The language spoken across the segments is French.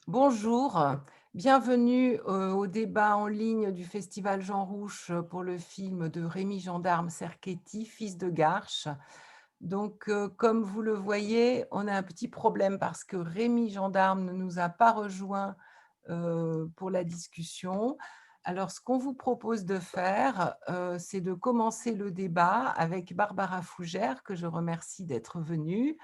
Bonjour, bienvenue au débat en ligne du Festival Jean Rouch pour le film de Rémy Gendarme Serchetti, Fils de Garches. Donc, comme vous le voyez, on a un petit problème parce que Rémy Gendarme ne nous a pas rejoints pour la discussion. Alors, ce qu'on vous propose de faire, c'est de commencer le débat avec Barbara Fougère, que je remercie d'être venue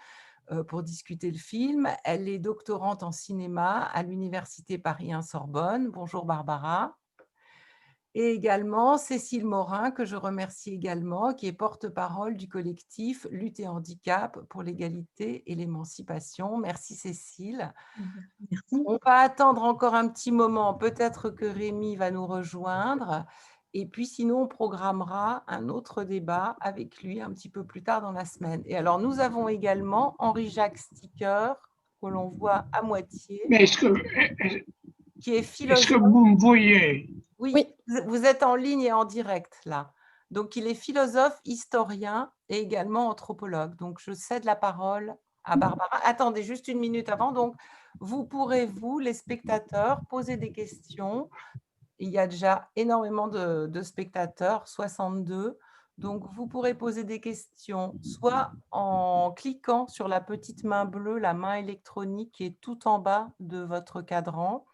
pour discuter le film. Elle est doctorante en cinéma à l'Université Paris 1 Sorbonne. Bonjour Barbara. Et également Cécile Morin, que je remercie également, qui est porte-parole du collectif Lutte et Handicap pour l'égalité et l'émancipation. Merci Cécile. Merci. On va attendre encore un petit moment, peut-être que Rémi va nous rejoindre et puis sinon on programmera un autre débat avec lui un petit peu plus tard dans la semaine. Et alors nous avons également Henri-Jacques Sticker, que l'on voit à moitié, Mais qui est est-ce que philosophe. vous me voyez? Oui, Oui. vous êtes en ligne et en direct là. Donc il est philosophe, historien et également anthropologue. Donc je cède la parole à Barbara. Attendez juste une minute avant. Donc vous pourrez, vous, les spectateurs, poser des questions. Il y a déjà énormément de spectateurs, 62. Donc vous pourrez poser des questions soit en cliquant sur la petite main bleue, la main électronique qui est tout en bas de votre cadran,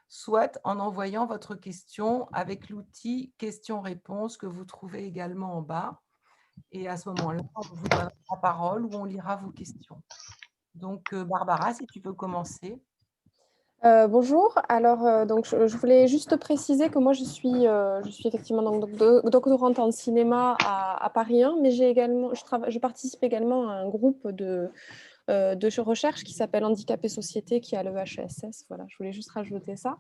soit en envoyant votre question avec l'outil questions-réponses que vous trouvez également en bas. Et à ce moment-là, on vous donnera la parole ou on lira vos questions. Donc, Barbara, si tu veux commencer. Bonjour. Alors, donc, je voulais juste préciser que moi, je suis effectivement donc, doctorante en cinéma à Paris 1, mais je participe également à un groupe de recherche qui s'appelle Handicap et Société, qui est à l'EHESS. Voilà, je voulais juste rajouter ça.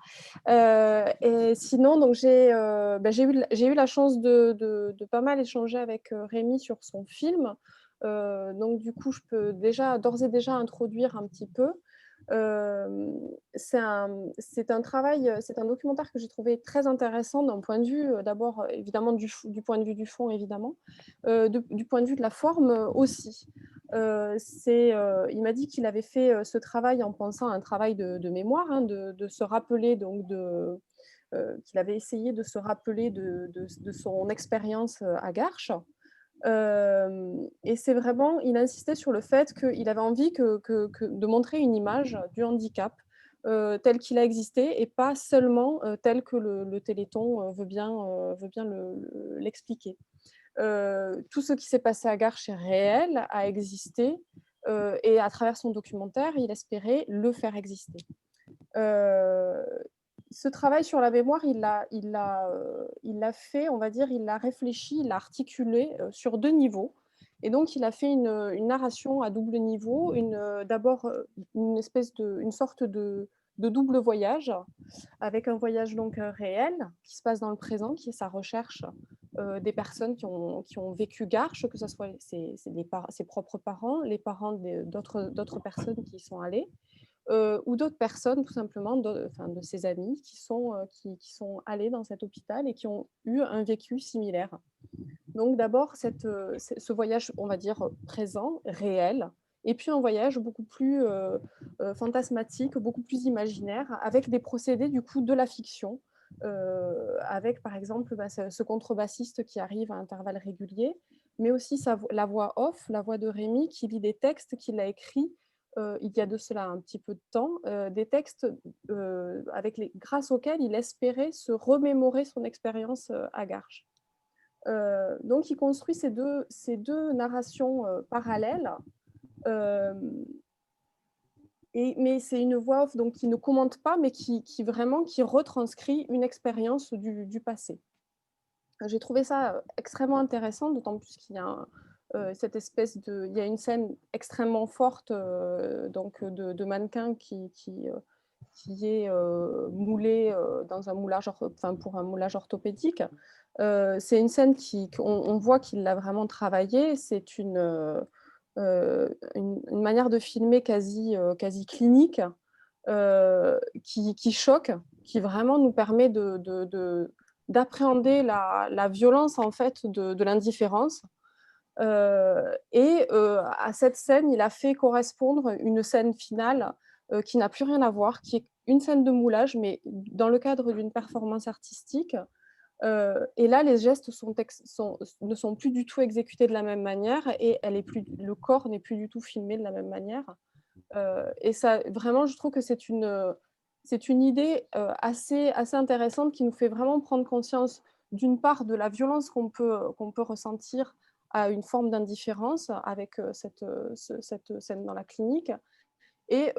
Et sinon, donc, j'ai eu la chance de pas mal échanger avec Rémi sur son film. Donc, du coup, je peux d'ores et déjà introduire un petit peu. C'est un travail, c'est un documentaire que j'ai trouvé très intéressant d'un point de vue, d'abord, évidemment, du point de vue du fond, évidemment, du point de vue de la forme aussi. Il m'a dit qu'il avait fait ce travail en pensant à un travail de mémoire, hein, de se rappeler, donc qu'il avait essayé de se rappeler de son expérience à Garches. Et c'est vraiment, il insistait sur le fait qu'il avait envie de montrer une image du handicap tel qu'il a existé et pas seulement tel que le Téléthon veut bien l'expliquer. Tout ce qui s'est passé à Garches est réel, a existé, et à travers son documentaire, il espérait le faire exister. Euh, Ce travail sur la mémoire, il l'a fait, on va dire, il l'a réfléchi, il l'a articulé sur deux niveaux. Et donc, il a fait une narration à double niveau, d'abord une sorte de double voyage, avec un voyage donc réel qui se passe dans le présent, qui est sa recherche des personnes qui ont vécu Garches, que ce soit ses propres parents, les parents d'autres personnes qui y sont allées, ou d'autres personnes, tout simplement, de ses amis qui sont allés dans cet hôpital et qui ont eu un vécu similaire. Donc d'abord, ce voyage, on va dire, présent, réel, et puis un voyage beaucoup plus fantasmatique, beaucoup plus imaginaire, avec des procédés du coup de la fiction, avec par exemple ce contrebassiste qui arrive à intervalles réguliers, mais aussi la voix off, la voix de Rémi qui lit des textes qu'il a écrits il y a de cela un petit peu de temps, des textes grâce auxquels il espérait se remémorer son expérience à Garches. Donc, il construit ces deux narrations parallèles, euh, mais c'est une voix off donc, qui ne commente pas, mais qui retranscrit une expérience du passé. J'ai trouvé ça extrêmement intéressant, d'autant plus qu'il y a il y a une scène extrêmement forte donc de mannequin qui est moulé dans un moulage, pour un moulage orthopédique. C'est une scène on voit qu'il l'a vraiment travaillé. C'est une manière de filmer quasi clinique qui choque, qui vraiment nous permet d'appréhender la violence en fait de l'indifférence. À cette scène, il a fait correspondre une scène finale qui n'a plus rien à voir, qui est une scène de moulage, mais dans le cadre d'une performance artistique. Et là, les gestes ne sont plus du tout exécutés de la même manière et le corps n'est plus du tout filmé de la même manière. Et ça, vraiment, je trouve que c'est une idée assez intéressante qui nous fait vraiment prendre conscience, d'une part, de la violence qu'on peut ressentir à une forme d'indifférence avec cette scène dans la clinique, et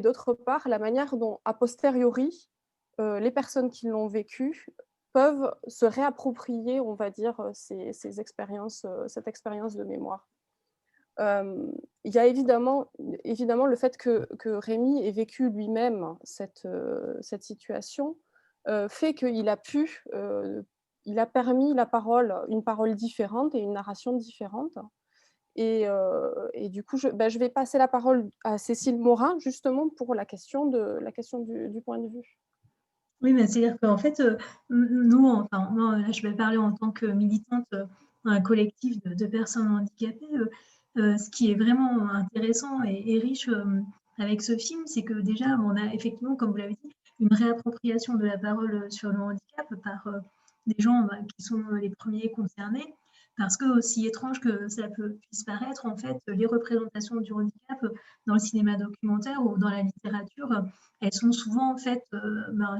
d'autre part, la manière dont, a posteriori, les personnes qui l'ont vécu peuvent se réapproprier, on va dire, ces expériences, cette expérience de mémoire. Il y a évidemment le fait que Rémi ait vécu lui-même cette situation, fait qu'il a pu, il a permis une parole différente et une narration différente. Et du coup, je vais passer la parole à Cécile Morin, justement, pour la question du point de vue. Oui, mais c'est-à-dire qu'en fait, nous, enfin, moi, là, je vais parler en tant que militante dans un collectif de personnes handicapées. Ce qui est vraiment intéressant et riche avec ce film, c'est que déjà, on a effectivement, comme vous l'avez dit, une réappropriation de la parole sur le handicap par des gens qui sont les premiers concernés. Parce que, aussi étrange que ça puisse paraître, en fait, les représentations du handicap dans le cinéma documentaire ou dans la littérature, elles sont souvent en fait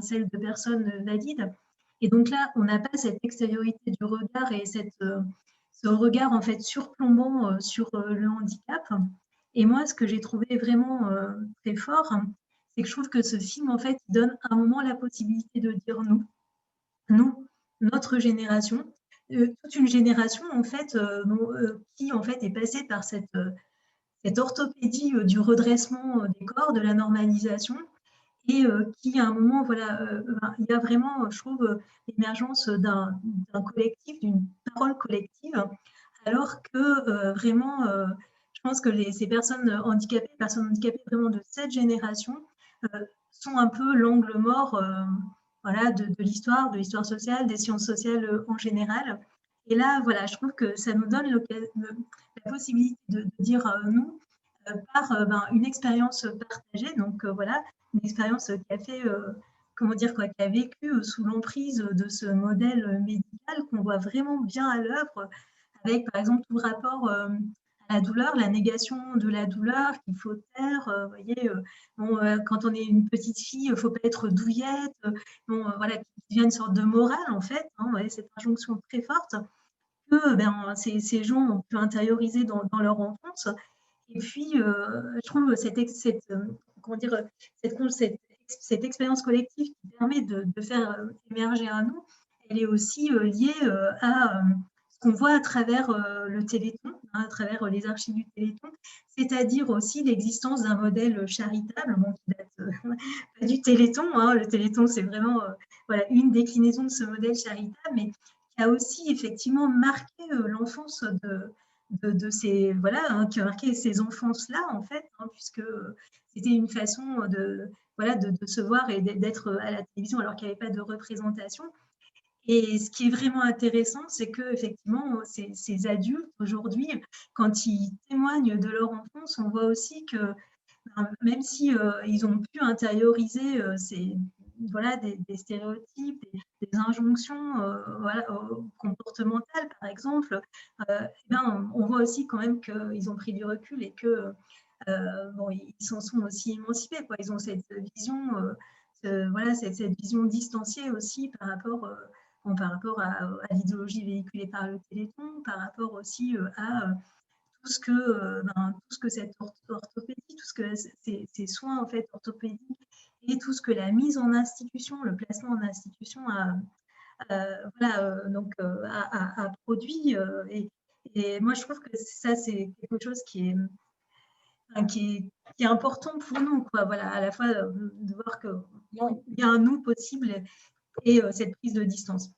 celles de personnes valides. Et donc là, on n'a pas cette extériorité du regard et ce regard en fait surplombant sur le handicap. Et moi, ce que j'ai trouvé vraiment très fort, c'est que je trouve que ce film en fait donne à un moment la possibilité de dire nous, notre génération, toute une génération en fait qui en fait est passée par cette orthopédie du redressement des corps, de la normalisation, et qui à un moment, voilà, il y a vraiment, je trouve, l'émergence d'un collectif, d'une parole collective, alors que vraiment, je pense que ces personnes handicapées vraiment de cette génération, sont un peu l'angle mort, voilà, de l'histoire sociale, des sciences sociales en général. Et là, voilà, je trouve que ça nous donne la possibilité de dire nous par une expérience partagée. Donc voilà, une expérience qui a fait, comment dire, quoi, qui a vécu sous l'emprise de ce modèle médical qu'on voit vraiment bien à l'œuvre, avec par exemple tout le rapport à la douleur, la négation de la douleur qu'il faut taire. Vous voyez, bon, quand on est une petite fille, il ne faut pas être douillette. Bon, voilà, qui devient une sorte de morale en fait. Hein, ouais, cette injonction très forte que ces gens ont pu intérioriser dans leur enfance. Et puis, je trouve comment dire, cette expérience collective qui permet de faire émerger un nous, elle est aussi liée à ce qu'on voit à travers le Téléthon, hein, à travers les archives du Téléthon, c'est-à-dire aussi l'existence d'un modèle charitable, bon, qui date pas du Téléthon. Hein. Le Téléthon, c'est vraiment voilà, une déclinaison de ce modèle charitable, mais qui a aussi effectivement marqué l'enfance de ces voilà hein, qui a marqué ces enfances-là en fait, hein, puisque c'était une façon de voilà de se voir et d'être à la télévision alors qu'il n'y avait pas de représentation. Et ce qui est vraiment intéressant, c'est que effectivement ces adultes aujourd'hui, quand ils témoignent de leur enfance, on voit aussi que même si ils ont pu intérioriser voilà, des stéréotypes, des injonctions voilà, comportementales, par exemple, ben, on voit aussi quand même qu'ils ont pris du recul et que bon, ils s'en sont aussi émancipés. Quoi. Ils ont cette vision, voilà, cette vision distanciée aussi par rapport à l'idéologie véhiculée par le Téléthon, par rapport aussi à tout ce que cette orthopédie, tout ce que ces soins en fait orthopédiques et tout ce que la mise en institution, le placement en institution voilà, a produit. Et moi, je trouve que ça, c'est quelque chose enfin, qui est important pour nous, quoi. Voilà, à la fois de voir qu'il y a un nous possible et cette prise de distance.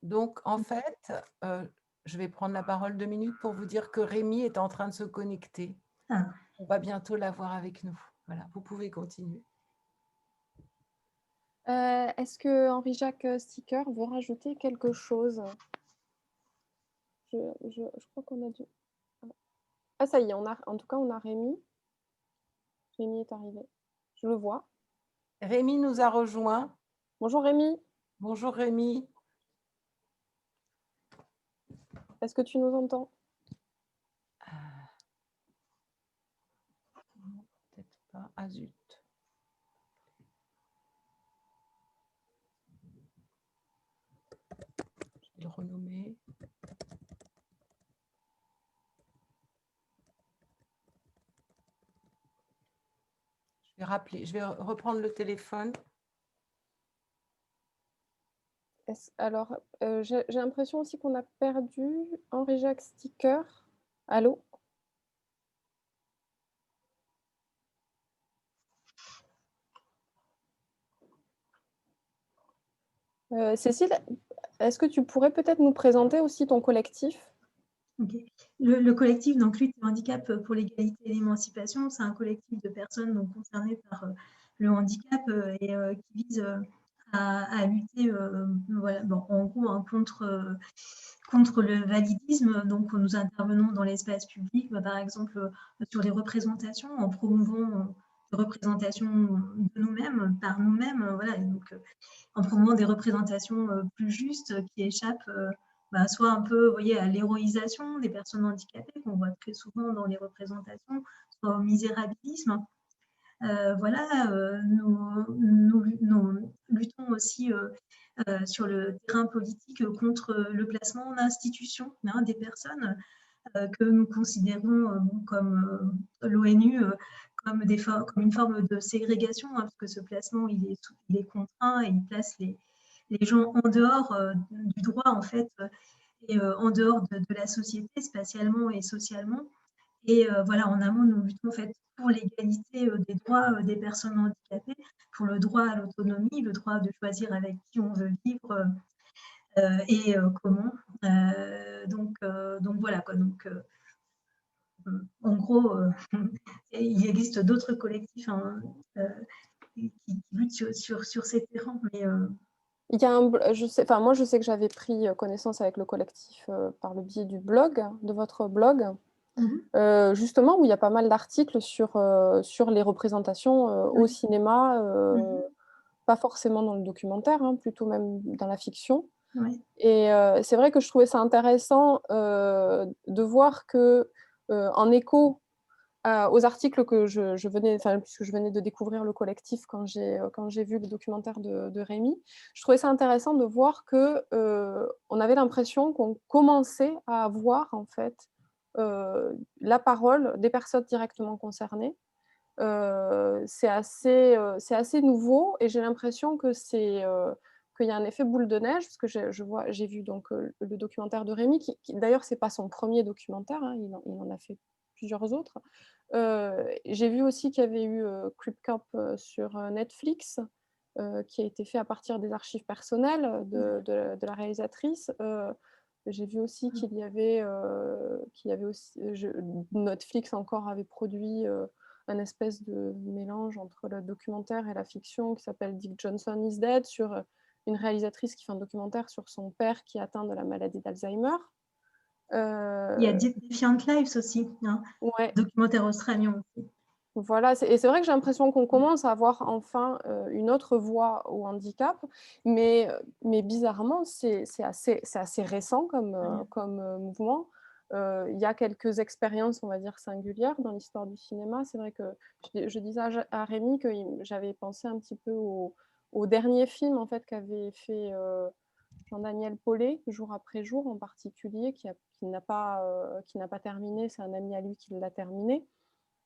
Donc, en fait, je vais prendre la parole 2 minutes pour vous dire que Rémi est en train de se connecter. Ah. On va bientôt l'avoir avec nous. Voilà, vous pouvez continuer. Est-ce que Henri-Jacques Sticker veut rajouter quelque chose? Je crois qu'on a dû... Ah ça y est, en tout cas, on a Rémi. Rémi est arrivé. Je le vois. Rémi nous a rejoint. Bonjour Rémi, Bonjour Rémi. est-ce que tu nous entends? Non, peut-être pas. Ah zut. Je vais le renommer. Je vais reprendre le téléphone. Alors, j'ai l'impression aussi qu'on a perdu Henri-Jacques Sticker. Allô? Cécile, est-ce que tu pourrais peut-être nous présenter aussi ton collectif? Ok. Le collectif donc, Lutte et handicap pour l'égalité et l'émancipation, c'est un collectif de personnes donc, concernées par le handicap et qui vise à lutter voilà, bon, en gros hein, contre le validisme. Donc, nous intervenons dans l'espace public, par exemple sur les représentations, en promouvant des représentations de nous-mêmes, par nous-mêmes, voilà, donc, en promouvant des représentations plus justes qui échappent soit un peu, vous voyez, à l'héroïsation des personnes handicapées qu'on voit très souvent dans les représentations, soit au misérabilisme. Voilà, nous luttons aussi sur le terrain politique contre le placement en institution hein, des personnes que nous considérons comme l'ONU comme une forme de ségrégation, hein, parce que ce placement il est contraint et il place les gens en dehors du droit en fait et en dehors de la société spatialement et socialement. Et voilà, en amont, nous luttons en fait pour l'égalité des droits des personnes handicapées, pour le droit à l'autonomie, le droit de choisir avec qui on veut vivre et comment. Donc voilà quoi. Donc en gros, il existe d'autres collectifs hein, qui luttent sur ces terrains, mais Il y a moi je sais que j'avais pris connaissance avec le collectif par le biais du blog, de votre blog, justement où il y a pas mal d'articles sur les représentations au oui. cinéma, pas forcément dans le documentaire, hein, plutôt même dans la fiction. Ouais. Et c'est vrai que je trouvais ça intéressant de voir que, en écho aux articles que je venais, puisque je venais de découvrir le collectif quand j'ai vu le documentaire de Rémi, je trouvais ça intéressant de voir que on avait l'impression qu'on commençait à avoir en fait la parole des personnes directement concernées. C'est assez nouveau et j'ai l'impression que qu'il y a un effet boule de neige parce que j'ai vu donc le documentaire de Rémi qui d'ailleurs c'est pas son premier documentaire, hein, il en a fait plusieurs autres. J'ai vu aussi qu'il y avait eu Creep Camp sur Netflix, qui a été fait à partir des archives personnelles de la réalisatrice. J'ai vu aussi qu'il y avait aussi Netflix encore avait produit un espèce de mélange entre le documentaire et la fiction qui s'appelle Dick Johnson is Dead, sur une réalisatrice qui fait un documentaire sur son père qui est atteint de la maladie d'Alzheimer. Il y a Defiant Lives aussi, hein, Ouais. documentaire australien aussi. Voilà, et c'est vrai que j'ai l'impression qu'on commence à avoir enfin une autre voix au handicap, mais bizarrement, c'est assez récent comme mouvement. Il y a quelques expériences, on va dire, singulières dans l'histoire du cinéma. C'est vrai que je disais à Rémi que j'avais pensé un petit peu au dernier film en fait, qu'avait fait Jean-Daniel Paulet, Jour après jour en particulier, qui n'a pas terminé, c'est un ami à lui qui l'a terminé.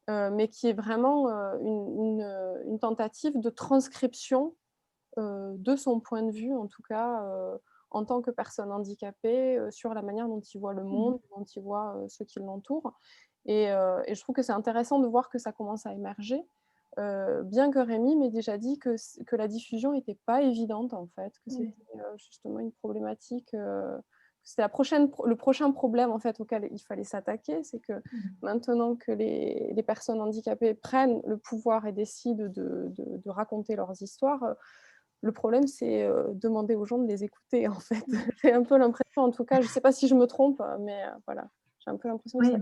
Mais qui est vraiment une tentative de transcription de son point de vue, en tout cas, en tant que personne handicapée, sur la manière dont il voit le monde, dont il voit ceux qui l'entourent. Et je trouve que c'est intéressant de voir que ça commence à émerger, bien que Rémi m'ait déjà dit que la diffusion n'était pas évidente, en fait, que c'était justement une problématique. C'était le prochain problème en fait, auquel il fallait s'attaquer, c'est que maintenant que les personnes handicapées prennent le pouvoir et décident de raconter leurs histoires, le problème c'est demander aux gens de les écouter en fait. J'ai un peu l'impression, en tout cas, je ne sais pas si je me trompe, mais voilà, j'ai un peu l'impression que Oui. ça.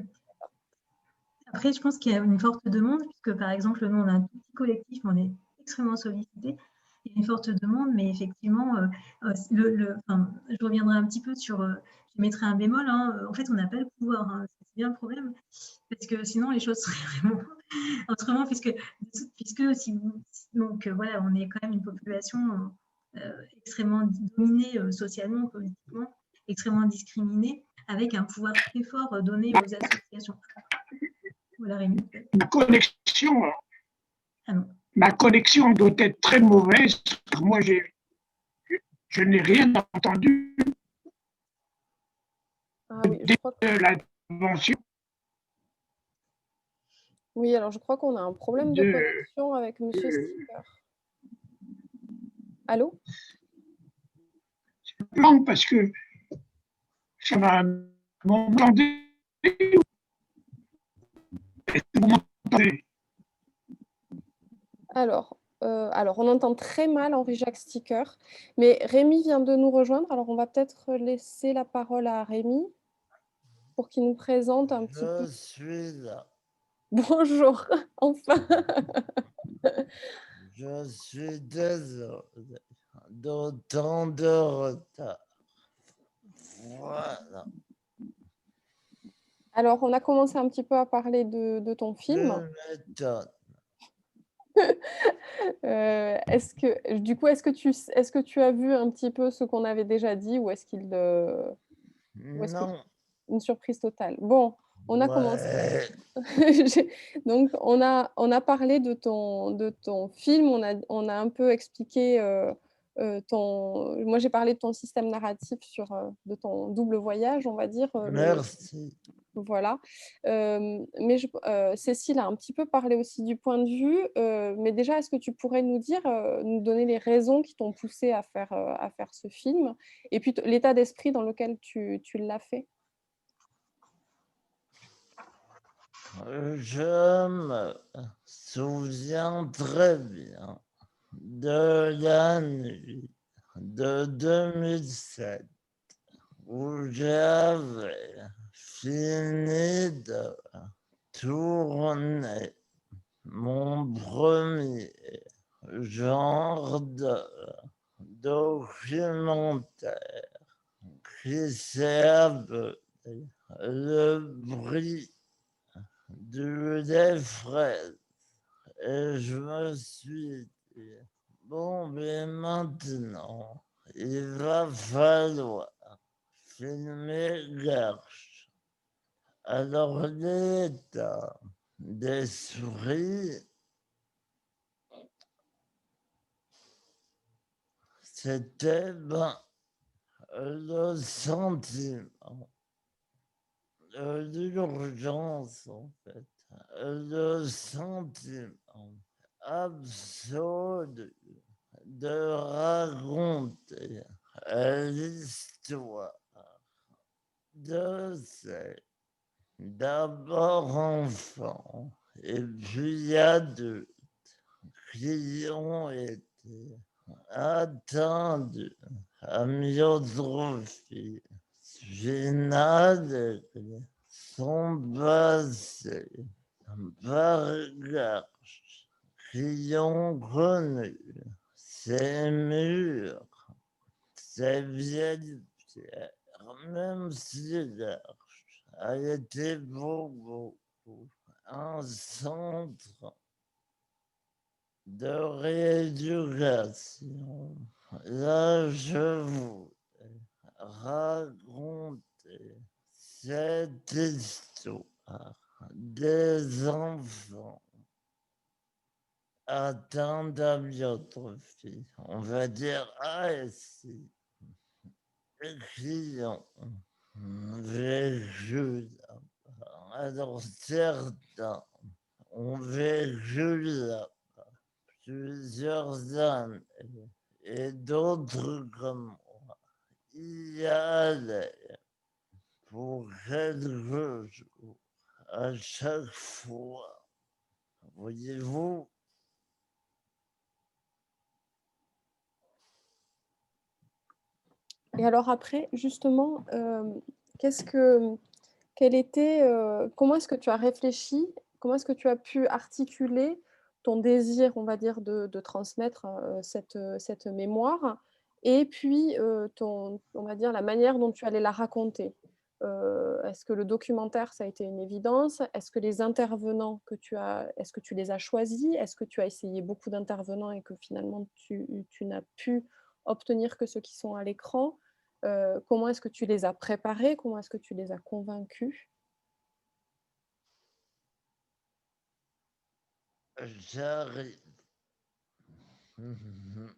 Après, je pense qu'il y a une forte demande, puisque par exemple, nous, on a un tout petit collectif, mais on est extrêmement sollicité. Il y a une forte demande, mais effectivement, enfin, je reviendrai un petit peu sur, je mettrai un bémol, hein, en fait, on n'a pas le pouvoir, hein, c'est bien le problème, parce que sinon les choses seraient vraiment autrement, puisque si vous, donc voilà, on est quand même une population extrêmement dominée socialement, politiquement, extrêmement discriminée, avec un pouvoir très fort donné aux associations. Voilà, Rémi. Ma connexion, Ah non. ma connexion doit être très mauvaise. Moi, je n'ai rien entendu Ah oui, je crois que... de l'invention Oui, alors je crois qu'on a un problème de de. connexion avec Monsieur Sticker. Allô? Non, parce que ça m'a demandé. Vous m'entendez? Alors, on entend très mal Henri-Jacques Sticker, mais Rémi vient de nous rejoindre, alors on va peut-être laisser la parole à Rémi pour qu'il nous présente un petit peu. Je suis là. Bonjour, enfin. Je suis désolé d'autant de retard. Voilà. Alors, on a commencé un petit peu à parler de ton film. Je m'étonne. Est-ce que tu as vu un petit peu ce qu'on avait déjà dit ou est-ce Non. une surprise totale? Bon, on a commencé. Ouais. Donc, on a parlé de ton film, on a un peu expliqué moi j'ai parlé de ton système narratif de ton double voyage, on va dire. Merci. Voilà. Mais Cécile a un petit peu parlé aussi du point de vue, mais déjà, est-ce que tu pourrais nous donner les raisons qui t'ont poussé à faire ce film et puis l'état d'esprit dans lequel tu l'as fait? Je me souviens très bien de la nuit de 2007 où j'avais fini de tourner mon premier genre de documentaire qui s'est appelé Le bruit du lait fraise. Et je me suis dit, bon, mais maintenant, il va falloir filmer Garche. Alors, l'état d'esprit, c'était le sentiment de l'urgence, en fait. Le sentiment absolu de raconter l'histoire de ces d'abord enfants et puis adultes qui ont été atteints de amyotrophie spinale et sont passés par Garche, qui ont connu ces murs, ces vieilles pierres, même si Garche a été pour beaucoup un centre de rééducation. Là, je vous raconter cette histoire des enfants atteints d'amyotrophie, on va dire ASI, et qui ont vécu là-bas. Alors certains ont vécu là-bas plusieurs années et d'autres comme moi y allaient pour quelques jours à chaque fois. Voyez-vous, Et alors après, justement, qu'est-ce que Comment est-ce que tu as réfléchi? Comment est-ce que tu as pu articuler ton désir, on va dire, de transmettre, cette mémoire et puis, on va dire, la manière dont tu allais la raconter? Est-ce que le documentaire, ça a été une évidence? Est-ce que les intervenants est-ce que tu les as choisis? Est-ce que tu as essayé beaucoup d'intervenants et que finalement tu n'as pu obtenir que ceux qui sont à l'écran? Comment est-ce que tu les as préparés? Comment est-ce que tu les as convaincus? J'arrive. Mhm.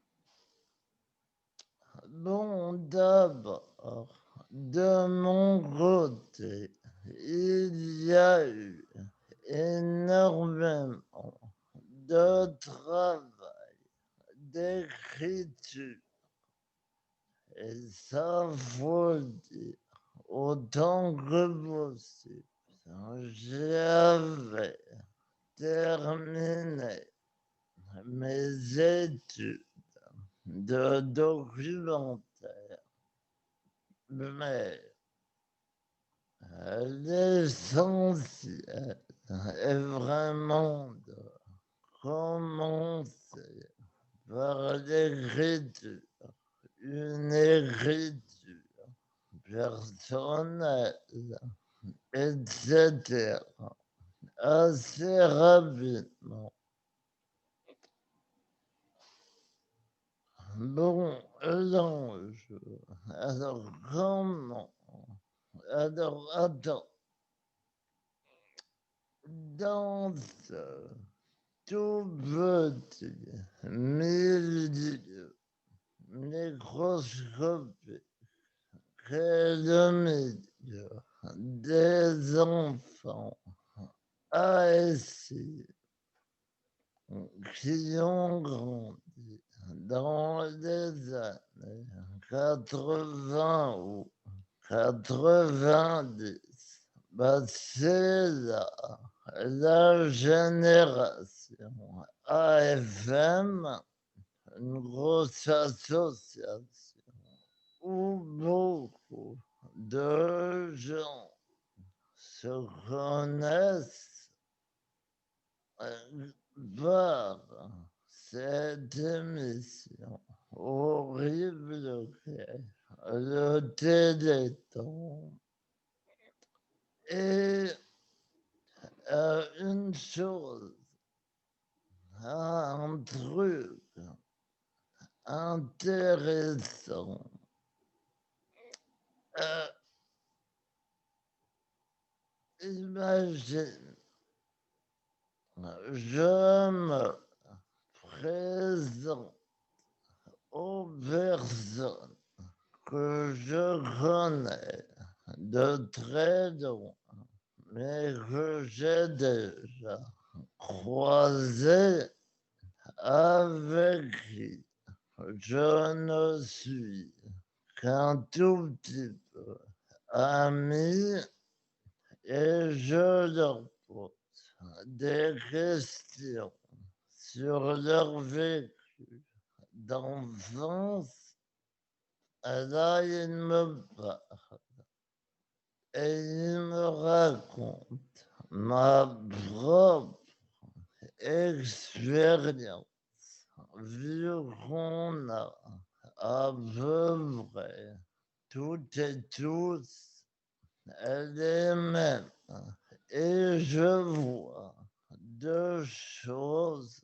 Bon, d'abord, de mon côté, il y a eu énormément de travail d'écriture. Et ça, faut le dire, autant que possible. J'avais terminé mes études de documentaire, mais l'essentiel est vraiment de commencer par l'écriture, une écriture personnelle, etc. Assez rapidement. Bon, alors comment? Alors, attends. Dans ce tout petit milieu microscopique qu'est le milieu des enfants ASI qui ont grandi dans les années 80 ou 90. Bah, c'est la génération AFM, une grosse association où beaucoup de gens se connaissent par cette émission horrible qu'est le Téléthon. Et une chose, un truc intéressant. Imagine, je me présente aux personnes que je connais de très loin, mais que j'ai déjà croisé, avec qui je ne suis qu'un tout petit peu ami, et je leur pose des questions sur leur vécu d'enfance. Et là, ils me parlent et ils me racontent ma propre expérience, vu qu'on a à peu près toutes et tous les mêmes. Et je vois deux choses,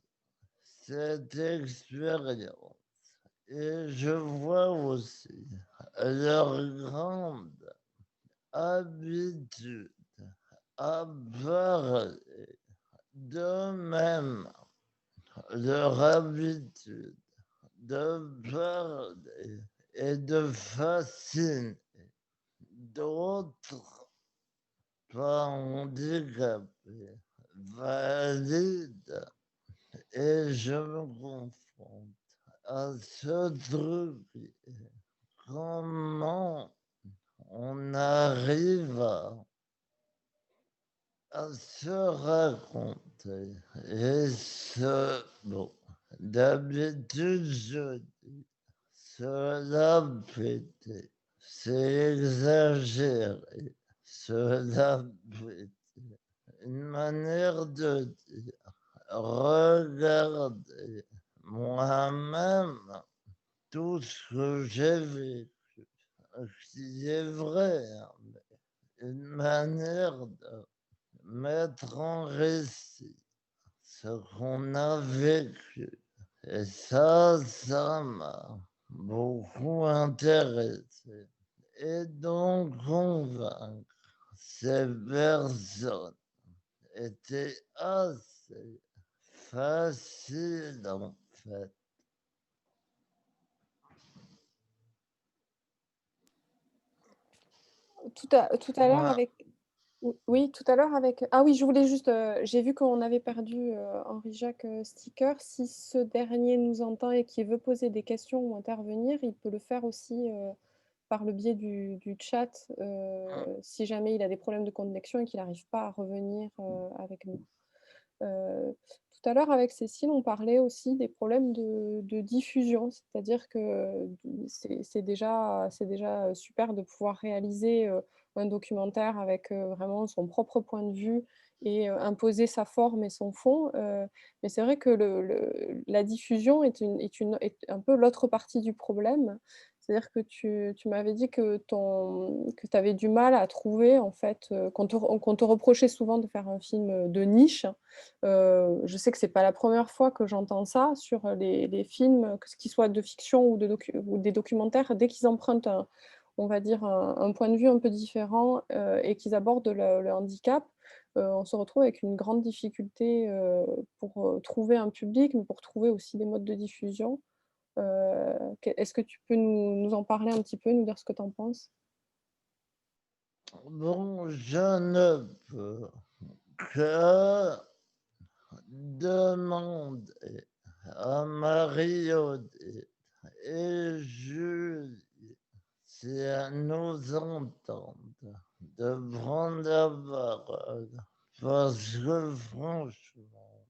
cette expérience. Et je vois aussi leur grande habitude à parler d'eux-mêmes, leur habitude de parler et de fasciner d'autres pas handicapés, valides. Et je me confronte à ce truc. Comment on arrive à se raconter et bon, d'habitude je dis, se la péter, c'est exagéré, Cela peut être une manière de dire, regardez, moi-même, tout ce que j'ai vécu, qui est vrai, hein, une manière de mettre en récit ce qu'on a vécu. Et ça m'a beaucoup intéressé. Et donc convaincre ces personnes était assez facile en fait. Tout à l'heure Moi, avec oui, tout à l'heure avec ah oui, je voulais juste, j'ai vu qu'on avait perdu, Henri-Jacques, Sticker. Si ce dernier nous entend et qu'il veut poser des questions ou intervenir, il peut le faire aussi, par le biais du chat, si jamais il a des problèmes de connexion et qu'il n'arrive pas à revenir, avec nous. Tout à l'heure avec Cécile, on parlait aussi des problèmes de diffusion, c'est-à-dire que c'est déjà super de pouvoir réaliser, un documentaire avec, vraiment son propre point de vue et imposer sa forme et son fond, mais c'est vrai que la diffusion est un peu l'autre partie du problème. C'est-à-dire que tu m'avais dit que tu avais du mal à trouver en fait, qu'on te reprochait souvent de faire un film, de niche. Je sais que c'est pas la première fois que j'entends ça sur, les films, que ce qu'ils soient de fiction ou des documentaires. Dès qu'ils empruntent on va dire un point de vue un peu différent, et qu'ils abordent le handicap, on se retrouve avec une grande difficulté, pour, trouver un public, mais pour trouver aussi des modes de diffusion. Est-ce que tu peux nous en parler un petit peu, nous dire ce que tu en penses? bon, je ne peux que demander à Marie-Odile et Julie si elles nous entendent de prendre la parole parce que franchement,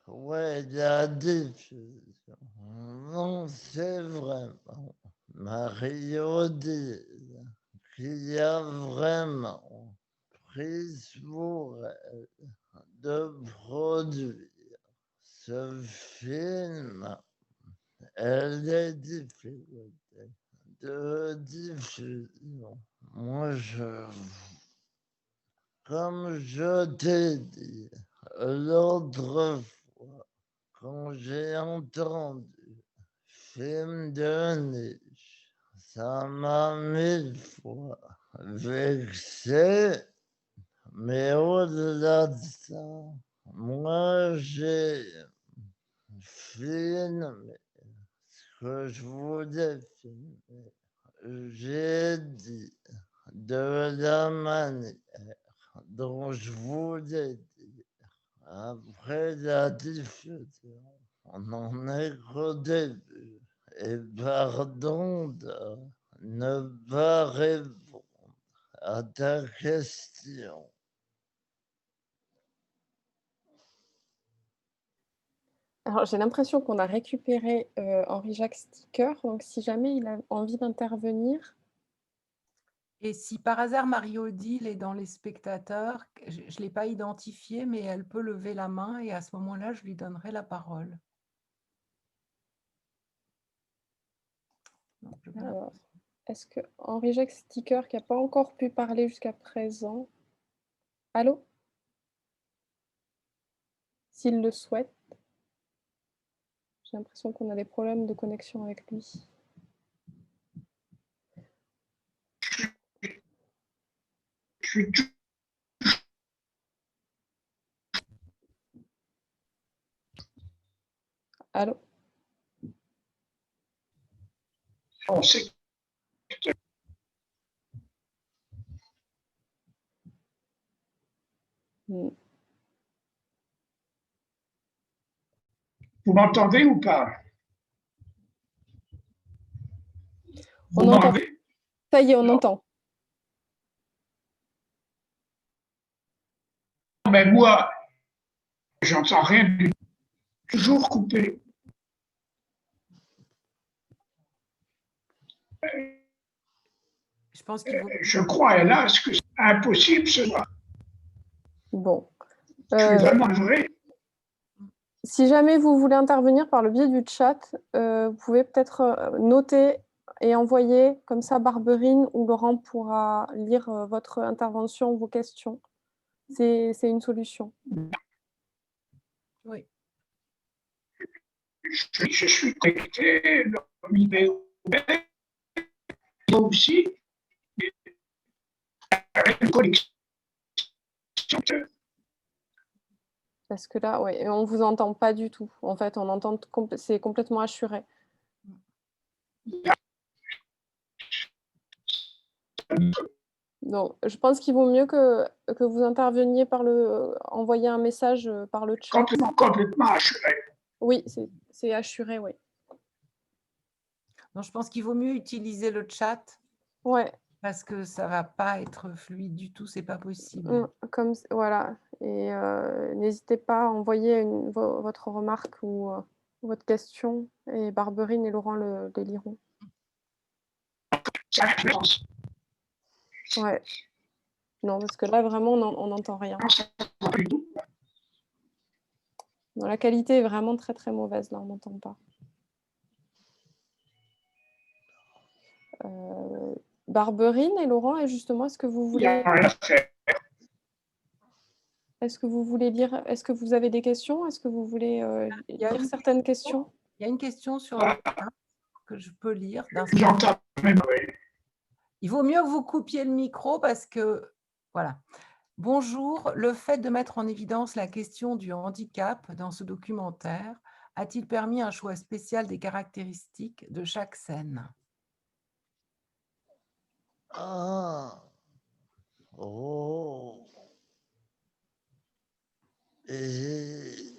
ouais, la diffusion. Non, c'est vraiment Marie-Odile qui a vraiment pris pour elle de produire ce film. Elle est difficultés de diffusion. Moi, comme je t'ai dit l'autre fois, quand j'ai entendu film de niche, ça m'a mille fois vexé, mais au-delà de ça, moi j'ai filmé ce que je voulais filmer. J'ai dit de la manière dont je voulais dire. Après la diffusion, on n'en est qu'au début. Et pardon de ne pas répondre à ta question. Alors, j'ai l'impression qu'on a récupéré, Henri-Jacques Sticker, donc si jamais il a envie d'intervenir. Et si par hasard Marie-Odile est dans les spectateurs, je ne l'ai pas identifiée, mais elle peut lever la main et à ce moment-là, je lui donnerai la parole. Non, je vois la- Alors, est-ce que Henri-Jacques Sticker, qui n'a pas encore pu parler jusqu'à présent, allô? S'il le souhaite. J'ai l'impression qu'on a des problèmes de connexion avec lui. Je suis Allô? on sait Mmh. vous m'entendez ou pas? On Vous entend. m'entendez? Ça y est, on entend. Mais moi, j'entends rien du tout. Toujours coupé. pense qu'il vaut Je crois, hélas, que c'est impossible ce soir. Bon. Je suis vraiment vrai. Si jamais vous voulez intervenir par le biais du chat, vous pouvez peut-être noter et envoyer, comme ça Barberine ou Laurent pourra lire votre intervention, vos questions. C'est une solution. Oui. Je suis connecté, le micro est ouvert. Moi aussi, avec une connexion. Parce que là, ouais, on ne vous entend pas du tout. En fait, on entend, c'est complètement assuré. Donc, je pense qu'il vaut mieux que vous interveniez envoyer un message par le chat. Complètement assuré. Oui, c'est assuré, oui. Donc, je pense qu'il vaut mieux utiliser le chat. Ouais. Parce que ça ne va pas être fluide du tout, c'est pas possible. Voilà. Et n'hésitez pas à envoyer votre remarque ou votre question, et Barberine et Laurent les liront. Ouais. Non, parce que là, vraiment, on n'entend rien. Non, la qualité est vraiment très, très mauvaise. Là, on n'entend pas. Barberine et Laurent, et justement, est-ce que vous voulez... Est-ce que vous voulez lire... Est-ce que vous avez des questions? Est-ce que vous voulez lire certaines questions? Il y a une question sur le chat que je peux lire. Il vaut mieux que vous coupiez le micro parce que... Voilà. Bonjour, le fait de mettre en évidence la question du handicap dans ce documentaire a-t-il permis un choix spécial des caractéristiques de chaque scène? Ah. Oh. Et...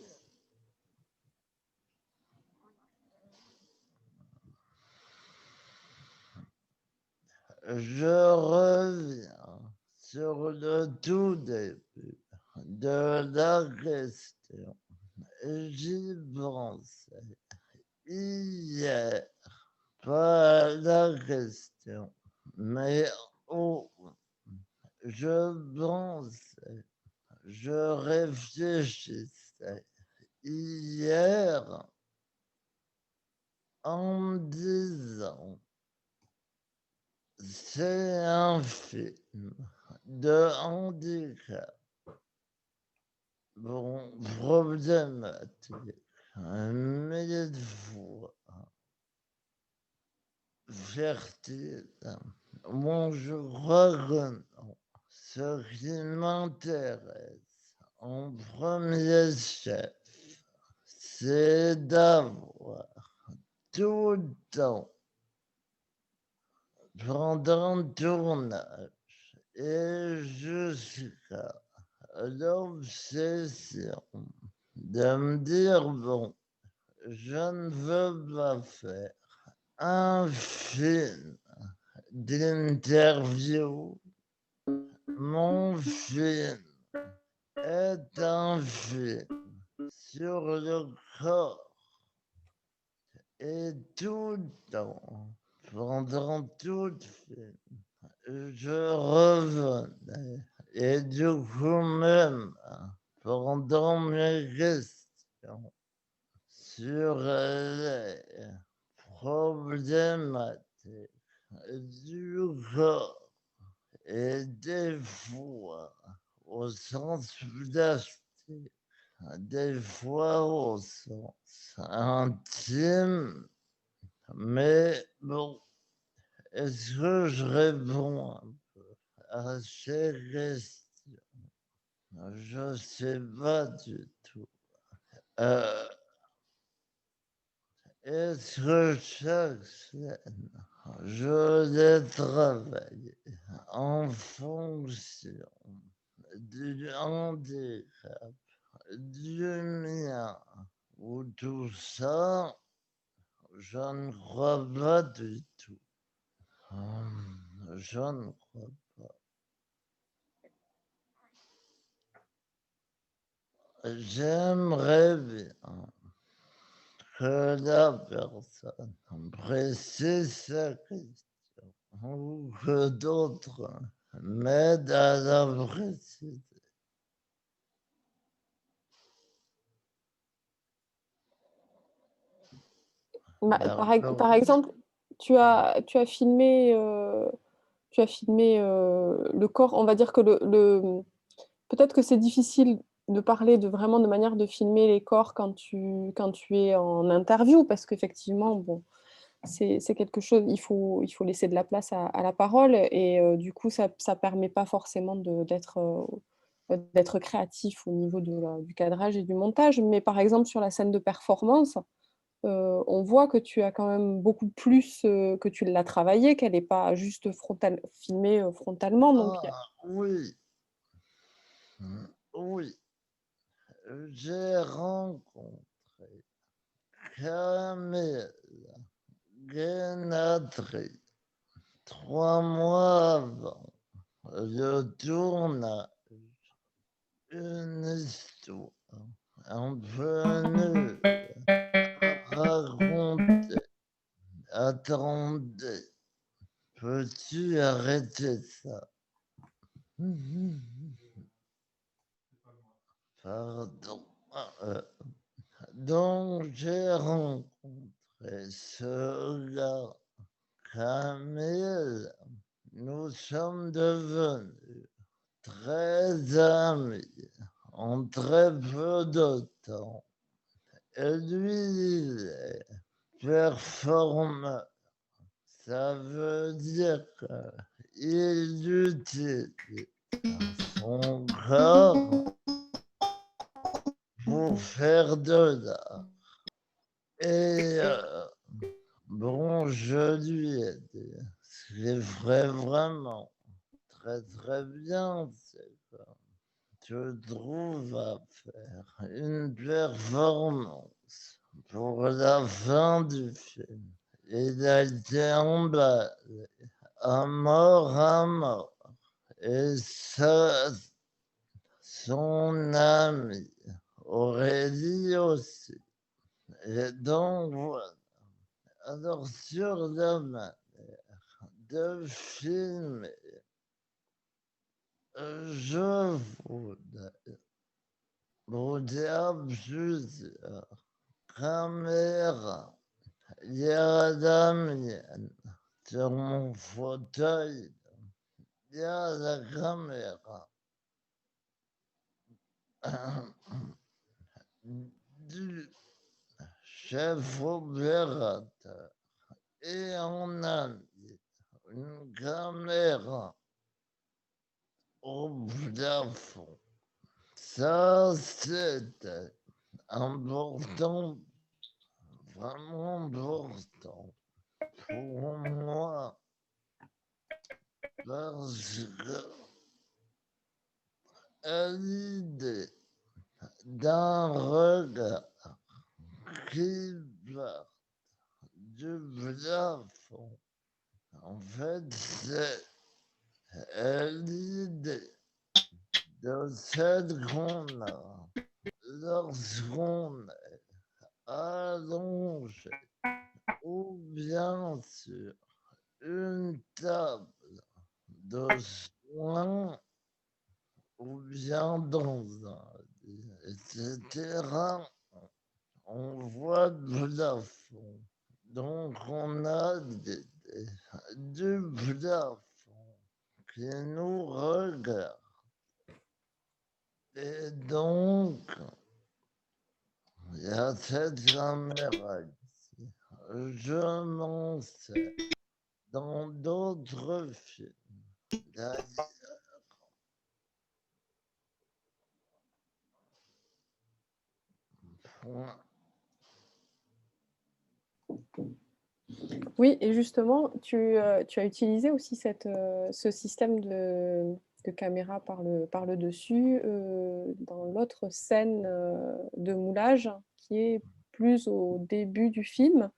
Je reviens sur le tout début de la question. J'y pensais hier, pas à la question, mais je pensais, je réfléchissais hier en disant, c'est un film de handicap. Bon, problématique, 1000 fois fertile. Bon, je crois que non. Ce qui m'intéresse en premier chef, c'est d'avoir tout le temps, pendant le tournage et jusqu'à l'obsession de me dire, bon, je ne veux pas faire un film d'interview. Mon film est un film sur le corps et tout le temps, pendant tout le film, je revenais et du coup même pendant mes questions sur les problématiques du corps et des fois au sens plastique, des fois au sens intime, mais bon, est-ce que je réponds un peu à ces questions? Je ne sais pas du tout. Est-ce que chaque scène, je l'ai travaillé en fonction du handicap, du mien, ou tout ça, je ne crois pas du tout. Je ne crois pas. J'aimerais bien que la personne précise sa question. ou que d'autres m'aident à la préciser. Par exemple, tu as filmé, le corps. On va dire que peut-être que c'est difficile de parler vraiment de manière de filmer les corps quand tu es en interview, parce qu'effectivement, bon, c'est quelque chose, il faut laisser de la place à la parole, et du coup, ça permet pas forcément d'être créatif au niveau du cadrage et du montage. Mais par exemple, sur la scène de performance, on voit que tu as quand même beaucoup plus, que tu l'as travaillé, qu'elle n'est pas juste filmée frontalement. Donc, Oui, oui, j'ai rencontré Camille Guénatry 3 mois avant le tournage. Une histoire un peu nulle à raconter. Attendez, peux-tu arrêter ça? Pardon. Donc j'ai rencontré ce gars, Camille. Nous sommes devenus très amis en très peu de temps. Et lui, il est performeur. Ça veut dire qu'il utilise son corps pour faire de l'art. Et bon, je lui ai dit, ce qui ferait vraiment très très bien, c'est que tu trouves à faire une performance pour la fin du film. Il a été emballé à mort. Et ça, son ami Aurélie aussi. Et donc, voilà. Alors, sur la manière de filmer, je voudrais vous dire plusieurs caméras. Il y a la mienne sur mon fauteuil. Il y a la caméra du chef opérateur. Et on a mis une caméra au plafond. Ça, c'était important, vraiment important pour moi, parce que l'idée d'un regard qui part du plafond, en fait, c'est l'idée de celle qu'on a lorsqu'on est allongé ou bien sur une table de soins ou bien dans un lit, etc. On voit de plafond. Donc on a du plafond qui nous regarde. Et donc, il y a cette caméra ici. Je m'en sers dans d'autres films. D'ailleurs, point. oui, et justement, tu as utilisé aussi ce système de caméra par le dessus dans l'autre scène de moulage, qui est plus au début du film.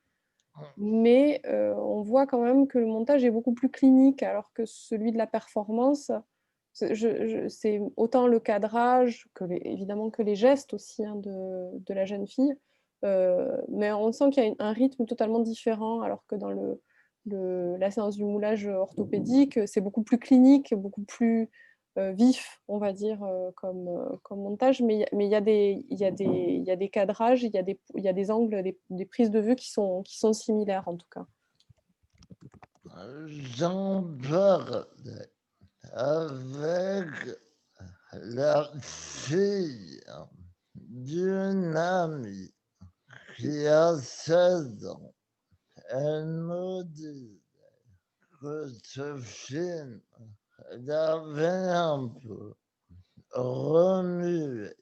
Mais on voit quand même que le montage est beaucoup plus clinique, alors que celui de la performance, c'est autant le cadrage, évidemment que les gestes aussi, hein, de la jeune fille, mais on sent qu'il y a un rythme totalement différent, alors que dans la séance du moulage orthopédique. C'est beaucoup plus clinique, beaucoup plus vif, on va dire, comme montage, mais il y a des cadrages, il y a des angles, des prises de vue qui sont similaires en tout cas. J'en parlais avec la fille d'une amie qui a 16 ans. Elle me dit que ce film l'avait un peu remué.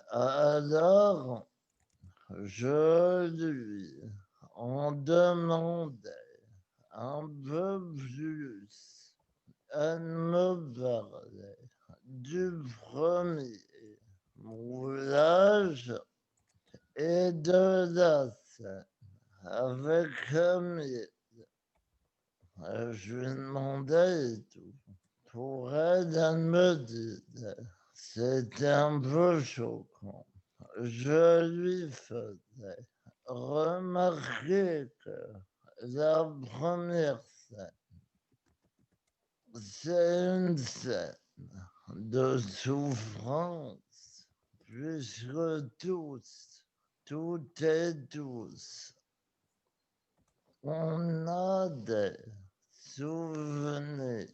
Alors, je lui en demandais un peu plus. Elle me parlait du premier moulage et de la scène avec Camille. Je lui demandais et tout. Pour elle, elle me disait, c'était un peu choquant. Je lui faisais remarquer que la première scène, c'est une scène de souffrance, puisque toutes et tous, on a des souvenirs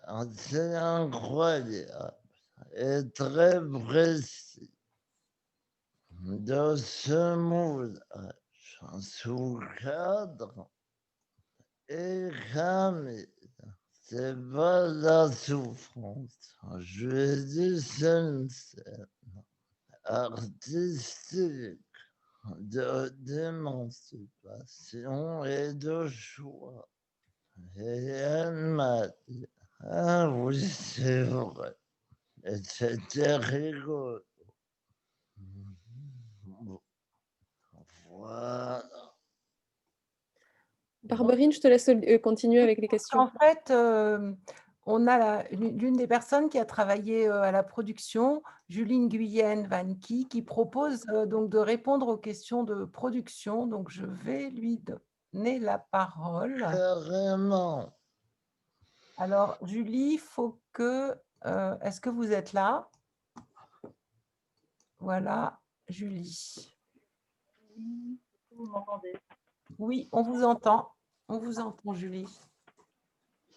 assez incroyables et très précis de ce moulage sous cadre et Camille. C'est pas la souffrance. Je lui ai dit, c'est une scène artistique d'émancipation et de choix. Et elle m'a dit, ah oui, c'est vrai. Et c'était rigolo. Voilà. Barberine, je te laisse continuer avec les questions. En fait, on a l'une des personnes qui a travaillé à la production, Julie Nguyen Van Kie, qui propose donc de répondre aux questions de production. Donc, je vais lui donner la parole. Carrément. Alors, Julie, il faut que... est-ce que vous êtes là? Voilà, Julie. Oui, vous m'entendez? Oui, on vous entend. On vous entend, Julie.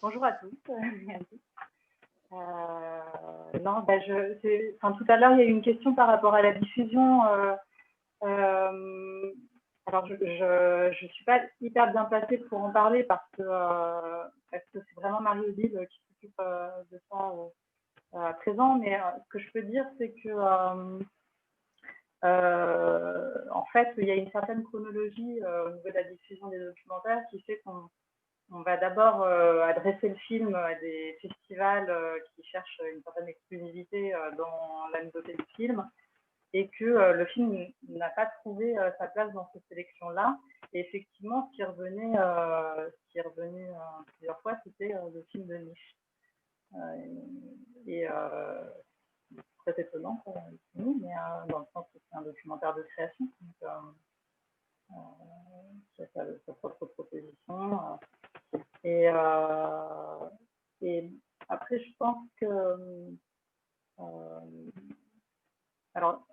Bonjour à tous. Non, bah tout à l'heure, il y a eu une question par rapport à la diffusion. Alors, je suis pas hyper bien placée pour en parler parce que c'est vraiment Marie-Odile qui s'occupe de ça à présent. Mais ce que je peux dire, c'est que en fait, il y a une certaine chronologie au niveau de la diffusion des documentaires qui fait qu'on va d'abord adresser le film à des festivals qui cherchent une certaine exclusivité dans la nouveauté du film et que le film n'a pas trouvé sa place dans cette sélection-là. Et effectivement, ce qui revenait plusieurs fois, c'était le film de niche. C'est très étonnant pour nous, mais dans le sens que c'est un documentaire de création. Donc, c'est sa propre proposition. Et après, je pense que... alors,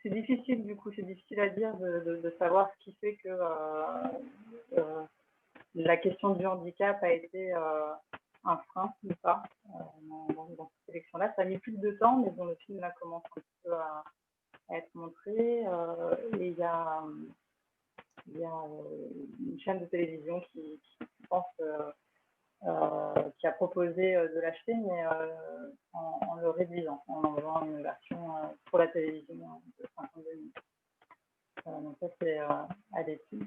c'est difficile, du coup, c'est difficile à dire de savoir ce qui fait que la question du handicap a été un frein ou pas dans cette sélection-là. Ça a mis plus de temps, mais bon, le film a commencé un petit peu à être montré. Et il y a une chaîne de télévision qui pense qui a proposé de l'acheter, mais en le réduisant, en enlevant une version pour la télévision de 52 minutes. Donc ça, c'est à l'étude.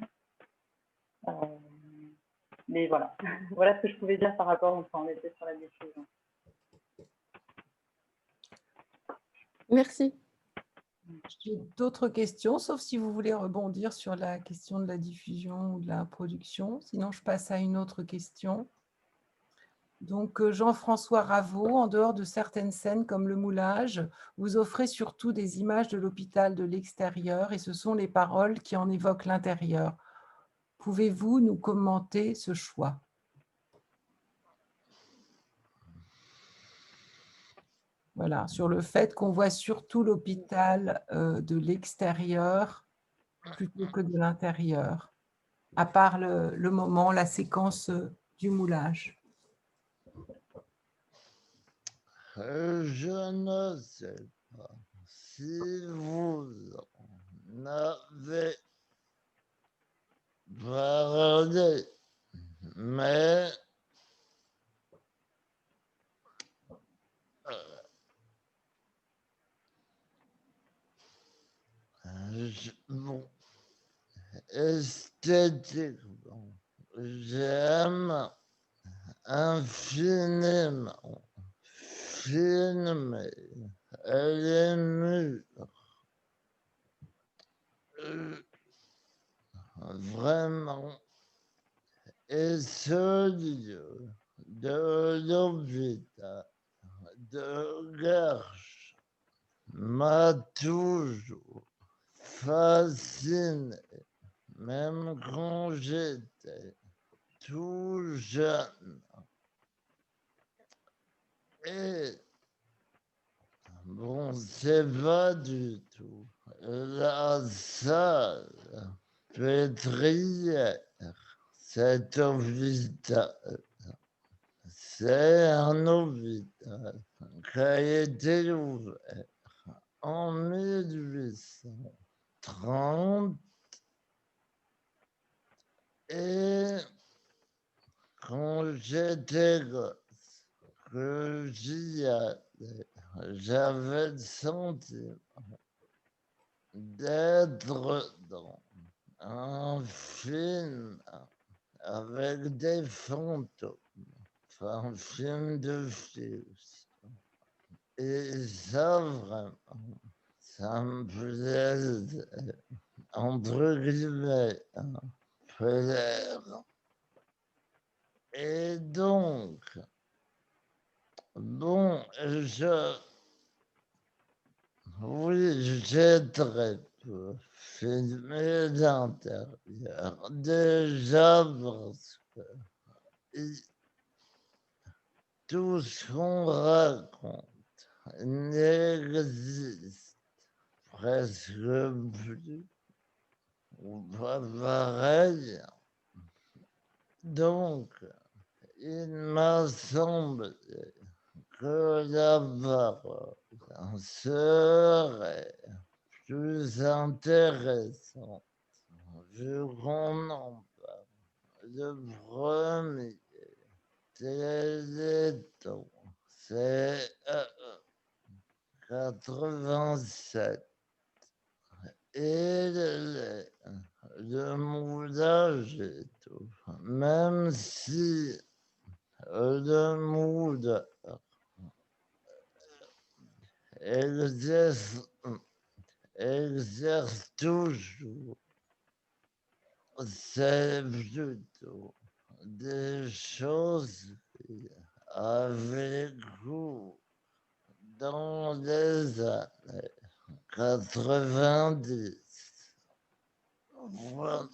Mais voilà, voilà ce que je pouvais dire par rapport au temps on était sur la diffusion. Merci. J'ai d'autres questions, sauf si vous voulez rebondir sur la question de la diffusion ou de la production. Sinon, je passe à une autre question. Donc, Jean-François Raveau, en dehors de certaines scènes comme le moulage, vous offrez surtout des images de l'hôpital de l'extérieur et ce sont les paroles qui en évoquent l'intérieur. Pouvez-vous nous commenter ce choix? Voilà, sur le fait qu'on voit surtout l'hôpital, de l'extérieur plutôt que de l'intérieur, à part le moment, la séquence, du moulage. Je ne sais pas si vous en avez parlé, mais bon, esthétiquement, j'aime infiniment filmer les murs. Vraiment. Et ce lieu de l'hôpital de Garches m'a toujours fasciné, même quand j'étais tout jeune. Et bon, c'est pas du tout la salle pétrière, cet hôpital. C'est un hôpital qui a été ouvert en 1830 et quand j'étais gosse, que j'y allais, j'avais le sentiment d'être dans un film avec des fantômes, enfin, un film de fiction. Et ça, vraiment, ça me plaisait, entre guillemets, plaire. Et donc, bon, oui, j'ai très peu filmé l'intérieur, déjà parce que tout ce qu'on raconte n'existe presque plus, ou pas pareil. Donc, il m'a semblé que la parole serait plus intéressante vu qu'on en parle. Le premier téléthon, c'est 87. Et le moulage et tout, même si le moule exerce, exerce toujours, c'est plutôt des choses qui avaient cours dans les années 90. Voilà.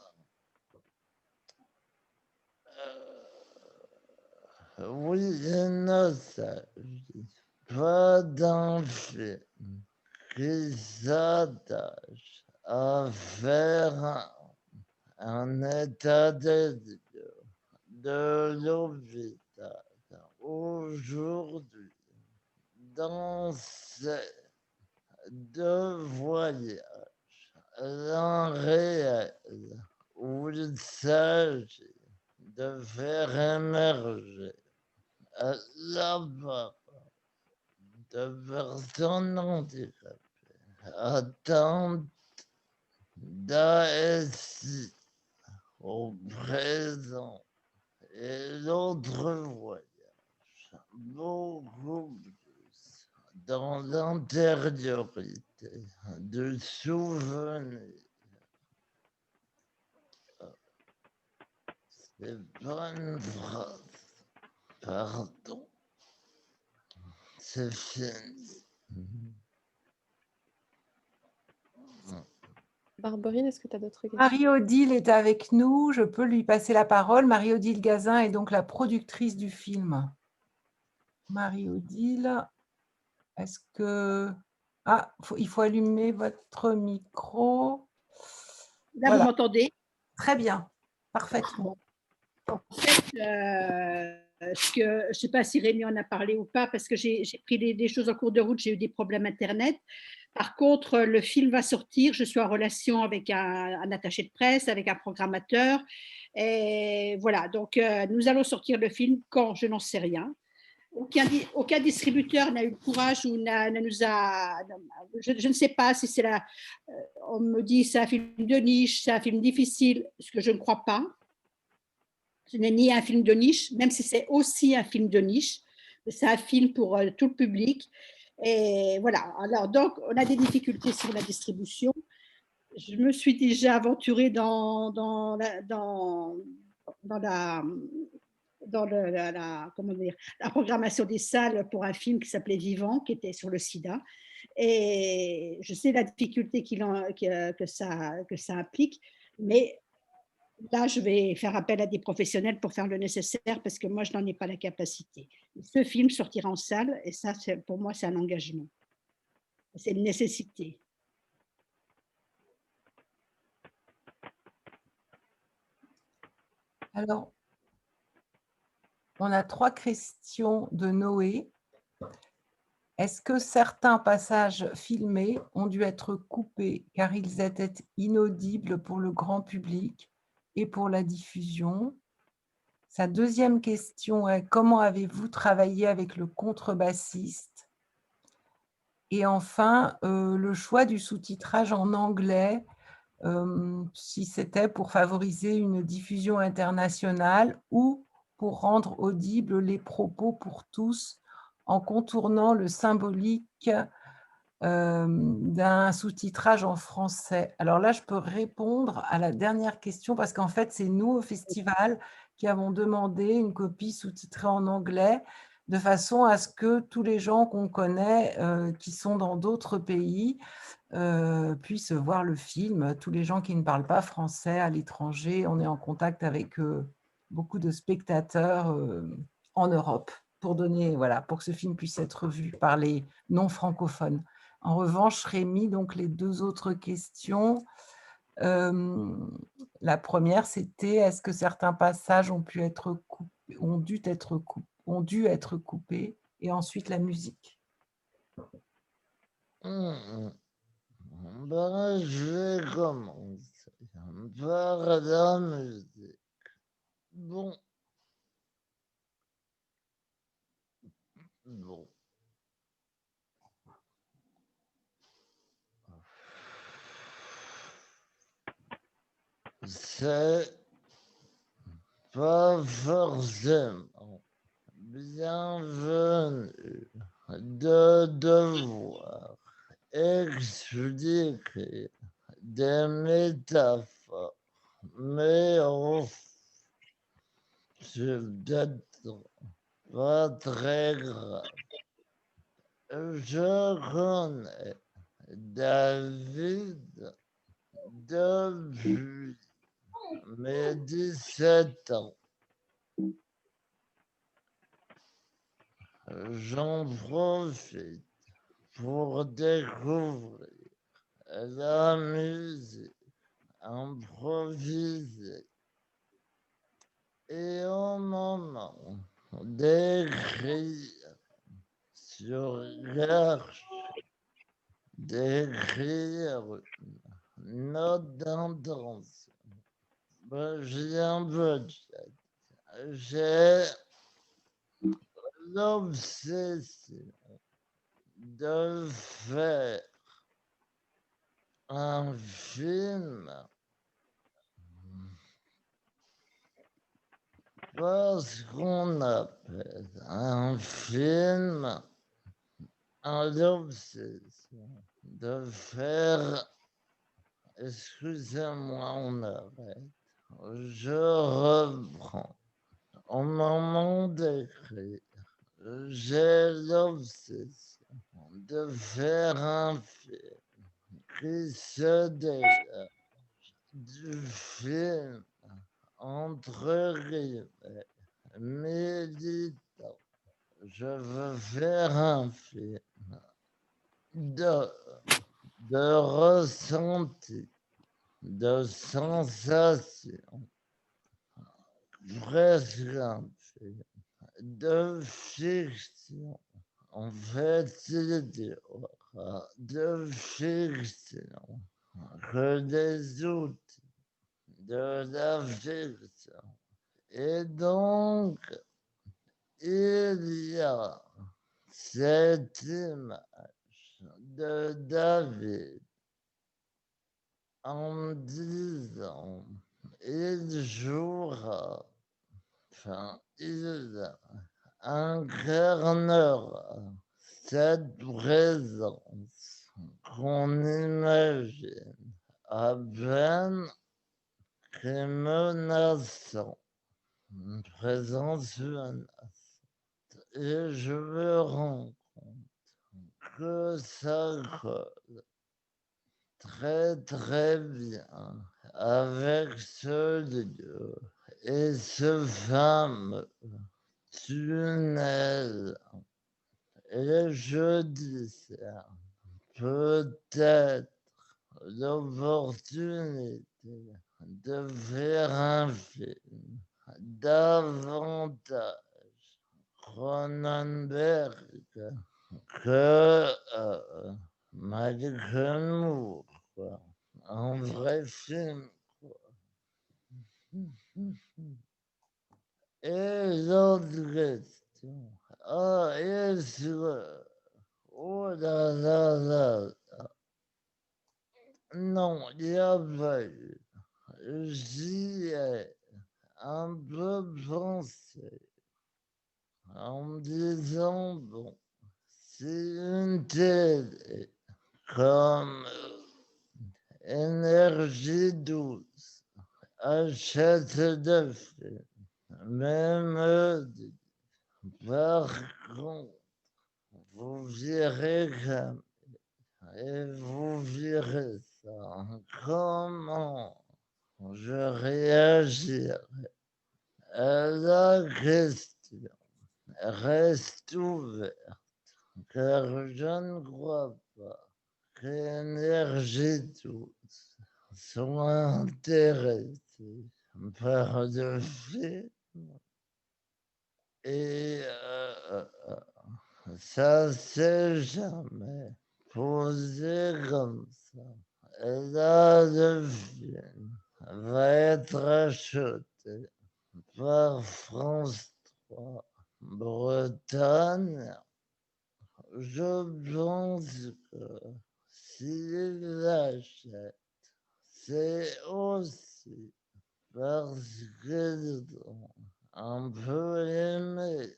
Oui, nostalgie. Pas d'un film qui s'attache à faire un état des lieux de l'hôpital aujourd'hui dans ces deux voyages, l'un réel où il s'agit de faire émerger la part de personnes handicapées atteintes d'ASI au présent et l'autre voyage beaucoup plus dans l'intériorité du souvenir. C'est pas une phrase, pardon, c'est fini. Barberine, est-ce que tu as d'autres questions? Marie-Odile est avec nous, je peux lui passer la parole. Marie-Odile Gazin est donc la productrice du film. Marie-Odile, est-ce que... Ah, il faut allumer votre micro. Là, Voilà, vous m'entendez? très bien, parfaitement. En fait, je ne sais pas si Rémi en a parlé ou pas, parce que j'ai pris des choses en cours de route, j'ai eu des problèmes Internet. Par contre, le film va sortir, je suis en relation avec un attaché de presse, avec un programmateur. Et voilà, donc nous allons sortir le film quand, je n'en sais rien. Aucun distributeur n'a eu le courage ou nous a. Je ne sais pas si c'est la. On me dit c'est un film de niche, c'est un film difficile, ce que je ne crois pas. Ce n'est ni un film de niche, même si c'est aussi un film de niche. C'est un film pour tout le public. Et voilà. Alors, donc, on a des difficultés sur la distribution. Je me suis déjà aventurée dans comment dire, la programmation des salles pour un film qui s'appelait Vivant, qui était sur le sida. Et je sais la difficulté que ça implique, mais là, je vais faire appel à des professionnels pour faire le nécessaire parce que moi, je n'en ai pas la capacité. Ce film sortira en salle et ça, pour moi, c'est un engagement. C'est une nécessité. Alors, on a 3 questions de Noé. Est-ce que certains passages filmés ont dû être coupés car ils étaient inaudibles pour le grand public et pour la diffusion? Sa deuxième question est: comment avez-vous travaillé avec le contrebassiste? Et enfin, le choix du sous-titrage en anglais, si c'était pour favoriser une diffusion internationale ou pour rendre audibles les propos pour tous en contournant le symbolique d'un sous-titrage en français. Alors là, je peux répondre à la dernière question parce qu'en fait, c'est nous au festival qui avons demandé une copie sous-titrée en anglais de façon à ce que tous les gens qu'on connaît qui sont dans d'autres pays puissent voir le film. Tous les gens qui ne parlent pas français à l'étranger, on est en contact avec beaucoup de spectateurs en Europe pour donner, voilà, pour que ce film puisse être vu par les non-francophones. En revanche, Rémi, donc les 2 autres questions. La première, c'était: est-ce que certains passages ont dû être coupés? Et ensuite la musique. Ben, je vais commencer par la musique. Bon. C'est pas forcément bienvenu de devoir expliquer des métaphores, mais c'est peut-être pas très grave. Je connais David depuis mes 17 ans. J'en profite pour découvrir la musique improvisée. Et au moment d'écrire sur Garche, d'écrire une note d'intention, j'ai un budget. J'ai l'obsession de faire un film parce qu'on appelle un film l'obsession de faire. Excusez-moi, on arrête. Je reprends. Au moment d'écrire, j'ai l'obsession de faire un film précédait du film entre guillemets militant. Je veux faire un film de, de ressenti, de sensation, presque un film de fiction. En fait, il y aura de fiction que des outils de la fiction. Et donc, il y a cette image de David en disant, il jouera, enfin, il incarnera cette présence qu'on imagine à peine que menaçant, une présence menaçante. Et je me rends compte que ça colle très bien avec ce lieu et ce fameux tunnel. Et je discerne peut-être l'opportunité de faire un film davantage Cronenberg que Mike Moore, quoi. Un vrai film, quoi. Et l'autre question. Ah, est-ce que... Oh là là là. Non, il n'y a pas eu. J'y ai un peu pensé en me disant, bon, c'est une télé comme Énergie 12 achète des films, même par contre, vous verrez comme, et vous verrez ça, comment je réagirai à la question reste ouverte, car je ne crois pas qu'Énergie 12 soit intéressée par le film. Et ça s'est jamais posé comme ça. Et là, le film va être acheté par France 3 Bretagne. Je pense que s'il l'achète, c'est aussi parce qu'ils ont un peu aimé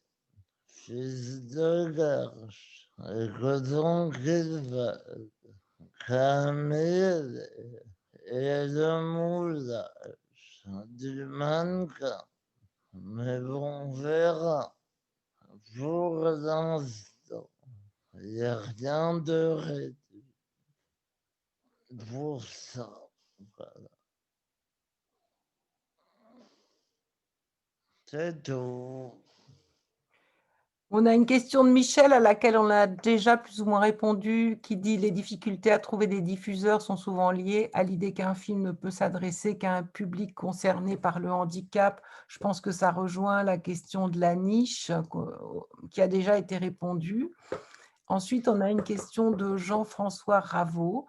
Fils de Garche et que donc ils veulent Camille et le moulage du mannequin. Mais bon, on verra. Pour l'instant, il n'y a rien de réduit pour ça. Voilà. C'est tout. On a une question de Michel à laquelle on a déjà plus ou moins répondu, qui dit: «Les difficultés à trouver des diffuseurs sont souvent liées à l'idée qu'un film ne peut s'adresser qu'à un public concerné par le handicap». Je pense que ça rejoint la question de la niche, qui a déjà été répondue. Ensuite, on a une question de Jean-François Raveau.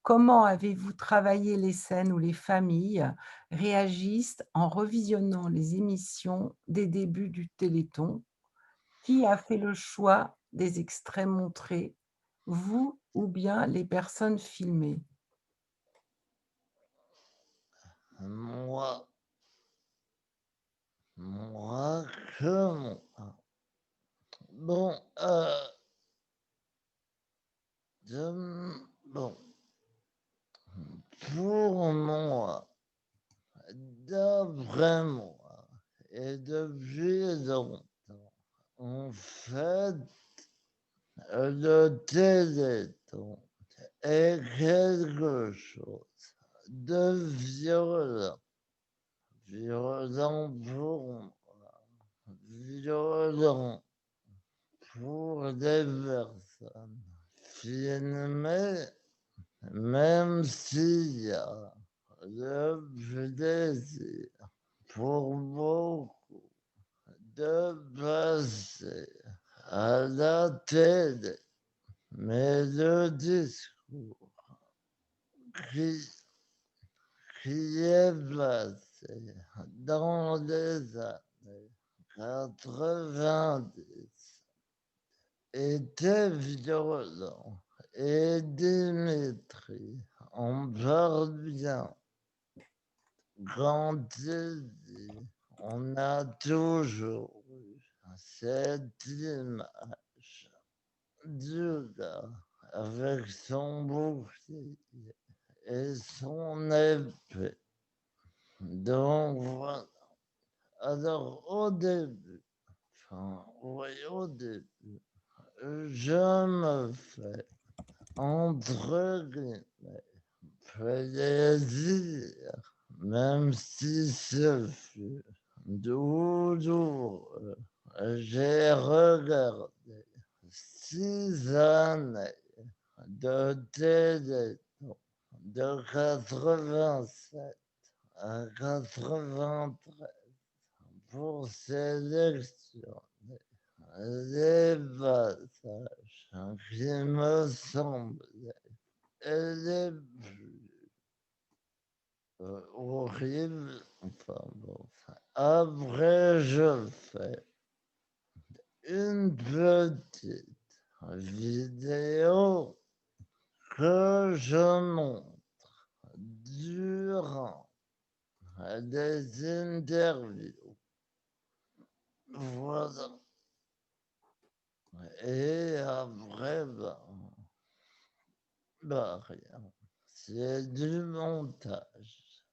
Comment avez-vous travaillé les scènes où les familles réagissent en revisionnant les émissions des débuts du Téléthon? Qui a fait le choix des extraits montrés, vous ou bien les personnes filmées? Moi, que moi. Bon, bon, pour moi, d'après moi, et depuis longtemps, en fait, le Téléthon est quelque chose de violent. Violent pour moi, violent pour les personnes filmées, même s'il y a le plaisir pour beaucoup de passer à la télé, mais le discours qui est passé dans les années 90 était violent. Et Dimitri en parle bien quand il dit on a toujours eu cette image du gars avec son bouclier et son épée. Donc voilà. Alors au début, au début, je me fais entre guillemets plaisir, même si ce fut douloureux. J'ai regardé 6 années de Téléthon de 87 à 93 pour sélectionner les passages qui me semblaient les plus horribles. Enfin, bon. Après, je fais une petite vidéo que je montre durant des interviews. Voilà. Et après, rien. C'est du montage.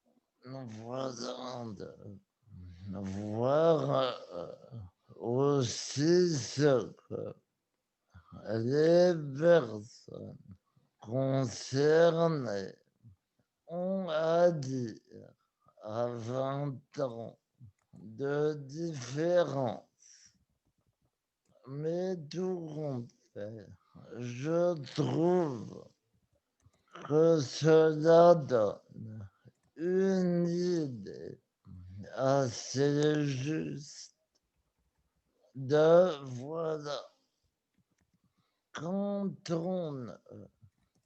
Voilà. De voir aussi ce que les personnes concernées ont à dire à 20 ans de différence. Mais tout compte fait, je trouve que cela donne une idée assez juste de voilà. Quand on ne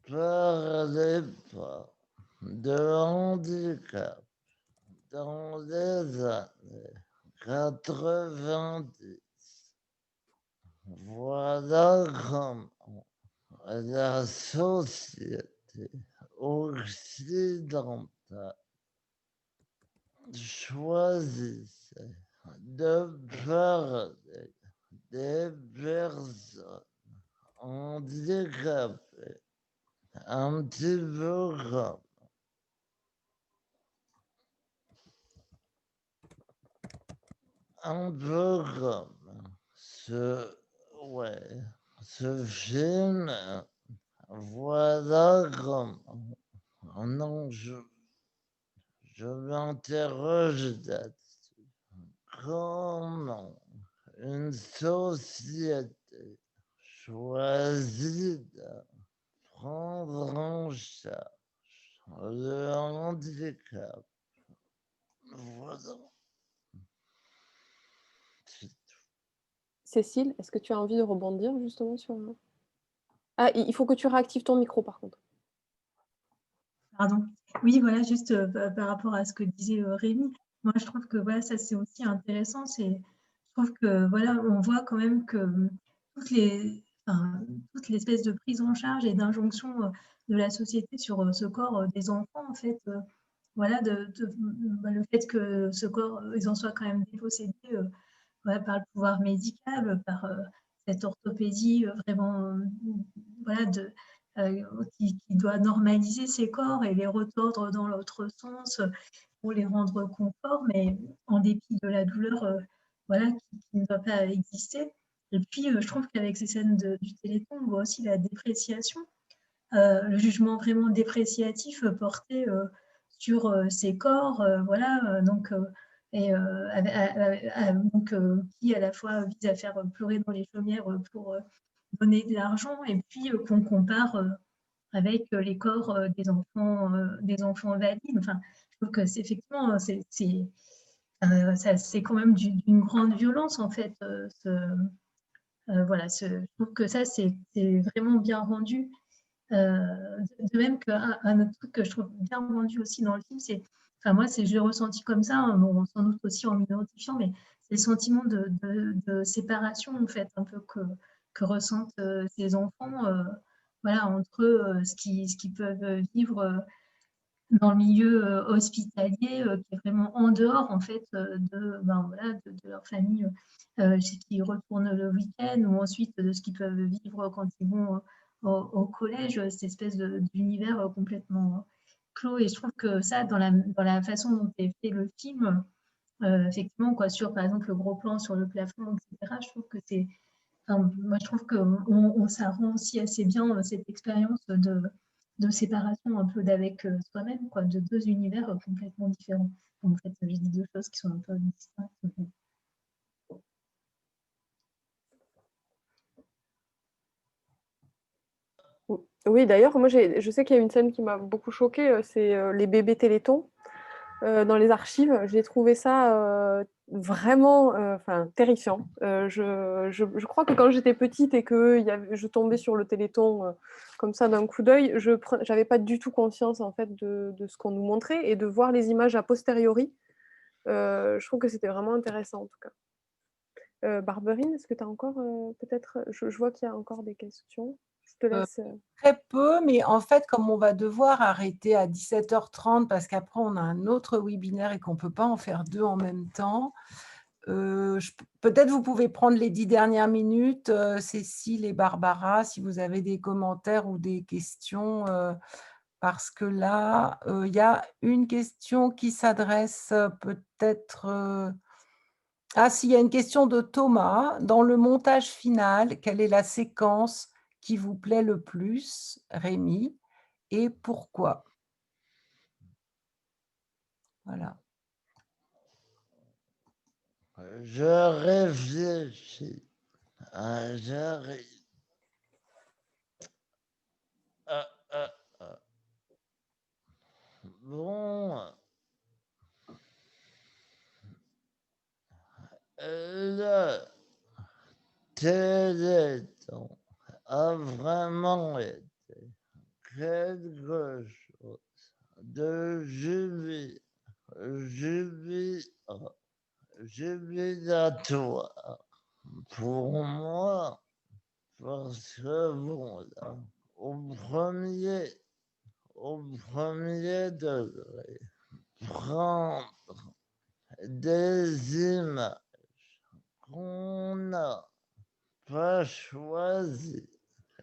parlait pas de handicap dans les années 90, voilà comment la société occidentale choisissait de parler des personnes handicapées un petit peu comme ce film. Voilà comment. Non, je m'interroge là-dessus. Comment une société choisit de prendre en charge le handicap. Voilà. Cécile, est-ce que tu as envie de rebondir justement sur... Ah, il faut que tu réactives ton micro par contre. Pardon. Oui, voilà, juste par rapport à ce que disait Rémi, moi je trouve que voilà, ça c'est aussi intéressant. Je trouve que voilà, on voit quand même que toute l'espèce de prise en charge et d'injonction de la société sur ce corps des enfants, en fait, voilà, le fait que ce corps, ils en soient quand même dépossédés voilà, par le pouvoir médical, par cette orthopédie vraiment voilà, qui doit normaliser ces corps et les retordre dans l'autre sens pour les rendre conformes, mais en dépit de la douleur voilà, qui ne doit pas exister. Et puis, je trouve qu'avec ces scènes du Téléthon, on voit aussi la dépréciation le jugement vraiment dépréciatif porté sur ces corps, voilà, donc et donc qui à la fois vise à faire pleurer dans les chaumières pour donner de l'argent et puis qu'on compare avec les corps des enfants valides. Enfin, je trouve que c'est effectivement, c'est quand même d'une grande violence en fait. Voilà, je trouve que ça c'est vraiment bien rendu. De même qu'un autre truc que je trouve bien rendu aussi dans le film, c'est, enfin moi je l'ai ressenti comme ça, hein, bon, sans doute aussi en m'identifiant, mais c'est le sentiment de séparation en fait, un peu que ressentent ces enfants, voilà, entre eux, ce qu'ils peuvent vivre dans le milieu hospitalier, qui est vraiment en dehors en fait ben, voilà, de leur famille, chez qui ils retournent le week-end, ou ensuite de ce qu'ils peuvent vivre quand ils vont au collège, cette espèce d'univers complètement clos. Et je trouve que ça, dans la façon dont est fait le film, effectivement, quoi, sur par exemple le gros plan sur le plafond, etc., je trouve que c'est, enfin, moi je trouve que ça rend aussi assez bien cette expérience de séparation un peu d'avec soi-même, quoi, de deux univers complètement différents. En fait, je dis deux choses qui sont un peu distinctes. Oui, d'ailleurs, moi, je sais qu'il y a une scène qui m'a beaucoup choquée, c'est les bébés Téléthon dans les archives. J'ai trouvé ça vraiment terrifiant. Je crois que quand j'étais petite et que je tombais sur le Téléthon comme ça d'un coup d'œil, je n'avais pas du tout conscience en fait, de ce qu'on nous montrait, et de voir les images a posteriori, je trouve que c'était vraiment intéressant en tout cas. Barberine, est-ce que tu as encore peut-être, je vois qu'il y a encore des questions. Je te laisse. Très peu, mais en fait, comme on va devoir arrêter à 17h30 parce qu'après on a un autre webinaire et qu'on ne peut pas en faire deux en même temps, peut-être vous pouvez prendre les 10 dernières minutes, Cécile et Barbara, si vous avez des commentaires ou des questions, parce que là, il y a une question qui s'adresse peut-être... Ah, si, il y a une question de Thomas. Dans le montage final, quelle est la séquence qui vous plaît le plus, Rémi, et pourquoi? Voilà. Je réfléchis. J'arrive. Ah, ah, ah. Bon, le Téléthon a vraiment été quelque chose de jubilatoire pour moi, parce que bon, là, au premier degré, prendre des images qu'on n'a pas choisies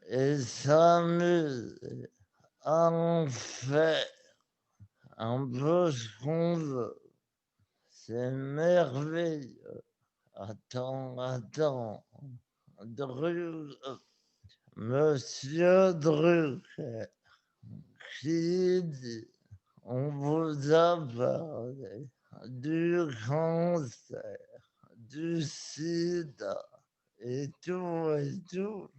et s'amuser à en faire un peu ce qu'on veut, c'est merveilleux. Attends, Monsieur Drucker, qui dit, on vous a parlé du cancer, du sida et tout.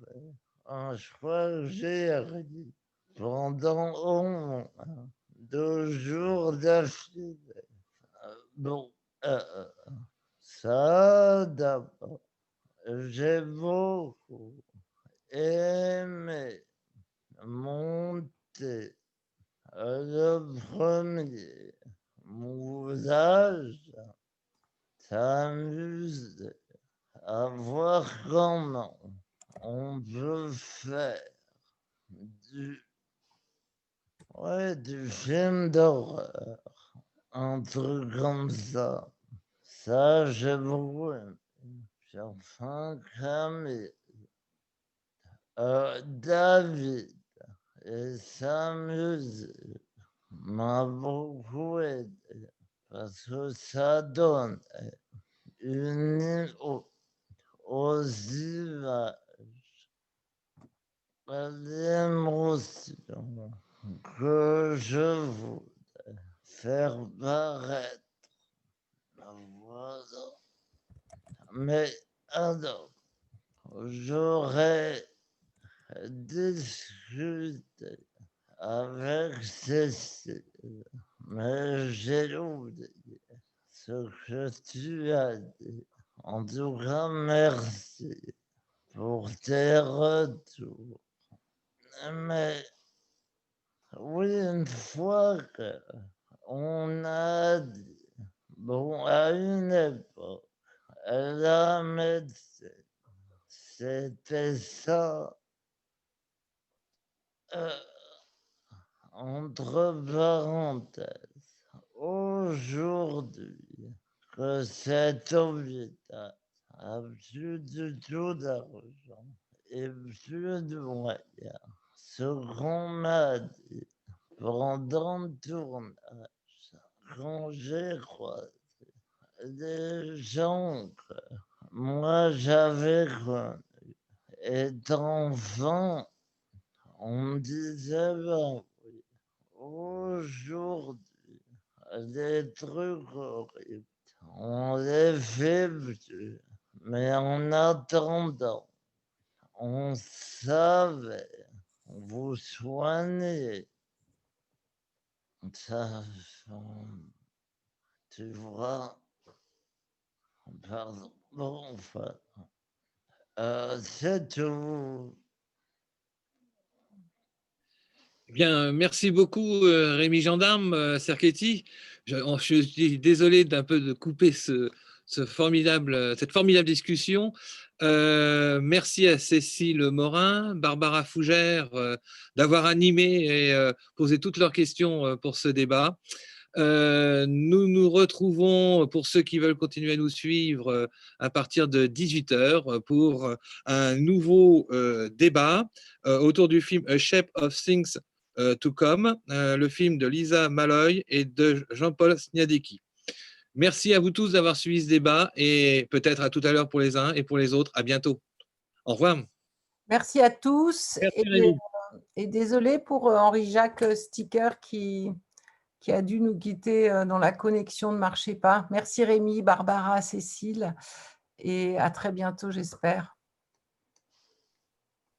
Ah, je crois que j'ai ri pendant au moins 2 jours d'affilée. Bon, ça d'abord, j'ai beaucoup aimé monter le premier moulage, s'amuser à voir comment on peut faire du film d'horreur, un truc comme ça. Ça, j'ai beaucoup aimé. J'ai enfin cramé. David et s'amuser m'a beaucoup aidé parce que ça donne aux images l'émotion que je voudrais faire paraître. Voilà. Mais alors, j'aurais discuté avec Cécile, mais j'ai oublié ce que tu as dit. En tout cas, merci pour tes retours. Mais oui, une fois qu'on a dit, bon, à une époque, la médecine, c'était ça. Entre parenthèses, aujourd'hui, que cet hôpital a plus du tout d'argent et plus de moyens. Ce qu'on m'a dit pendant le tournage, quand j'ai croisé des gens que moi j'avais connus, étant enfant, on me disait, ben oui, aujourd'hui, les trucs horribles, on les fait plus. Mais en attendant, on savait vous soigner. Ça, tu vois, pardon, bon, enfin, c'est tout. Bien, merci beaucoup, Rémi Gendarme, Serchetti. Je suis désolé d'un peu de couper cette formidable discussion. Merci à Cécile Morin, Barbara Fougère d'avoir animé et posé toutes leurs questions pour ce débat. Nous nous retrouvons, pour ceux qui veulent continuer à nous suivre, à partir de 18h pour un nouveau débat autour du film A Shape of Things to Come, le film de Lisa Malloy et de Jean-Paul Sniadecki. Merci à vous tous d'avoir suivi ce débat et peut-être à tout à l'heure pour les uns et pour les autres. À bientôt. Au revoir. Merci à tous. Merci, Rémi. Et désolé pour Henri-Jacques Sticker qui a dû nous quitter dans la connexion ne marchait pas. Merci Rémi, Barbara, Cécile et à très bientôt, j'espère.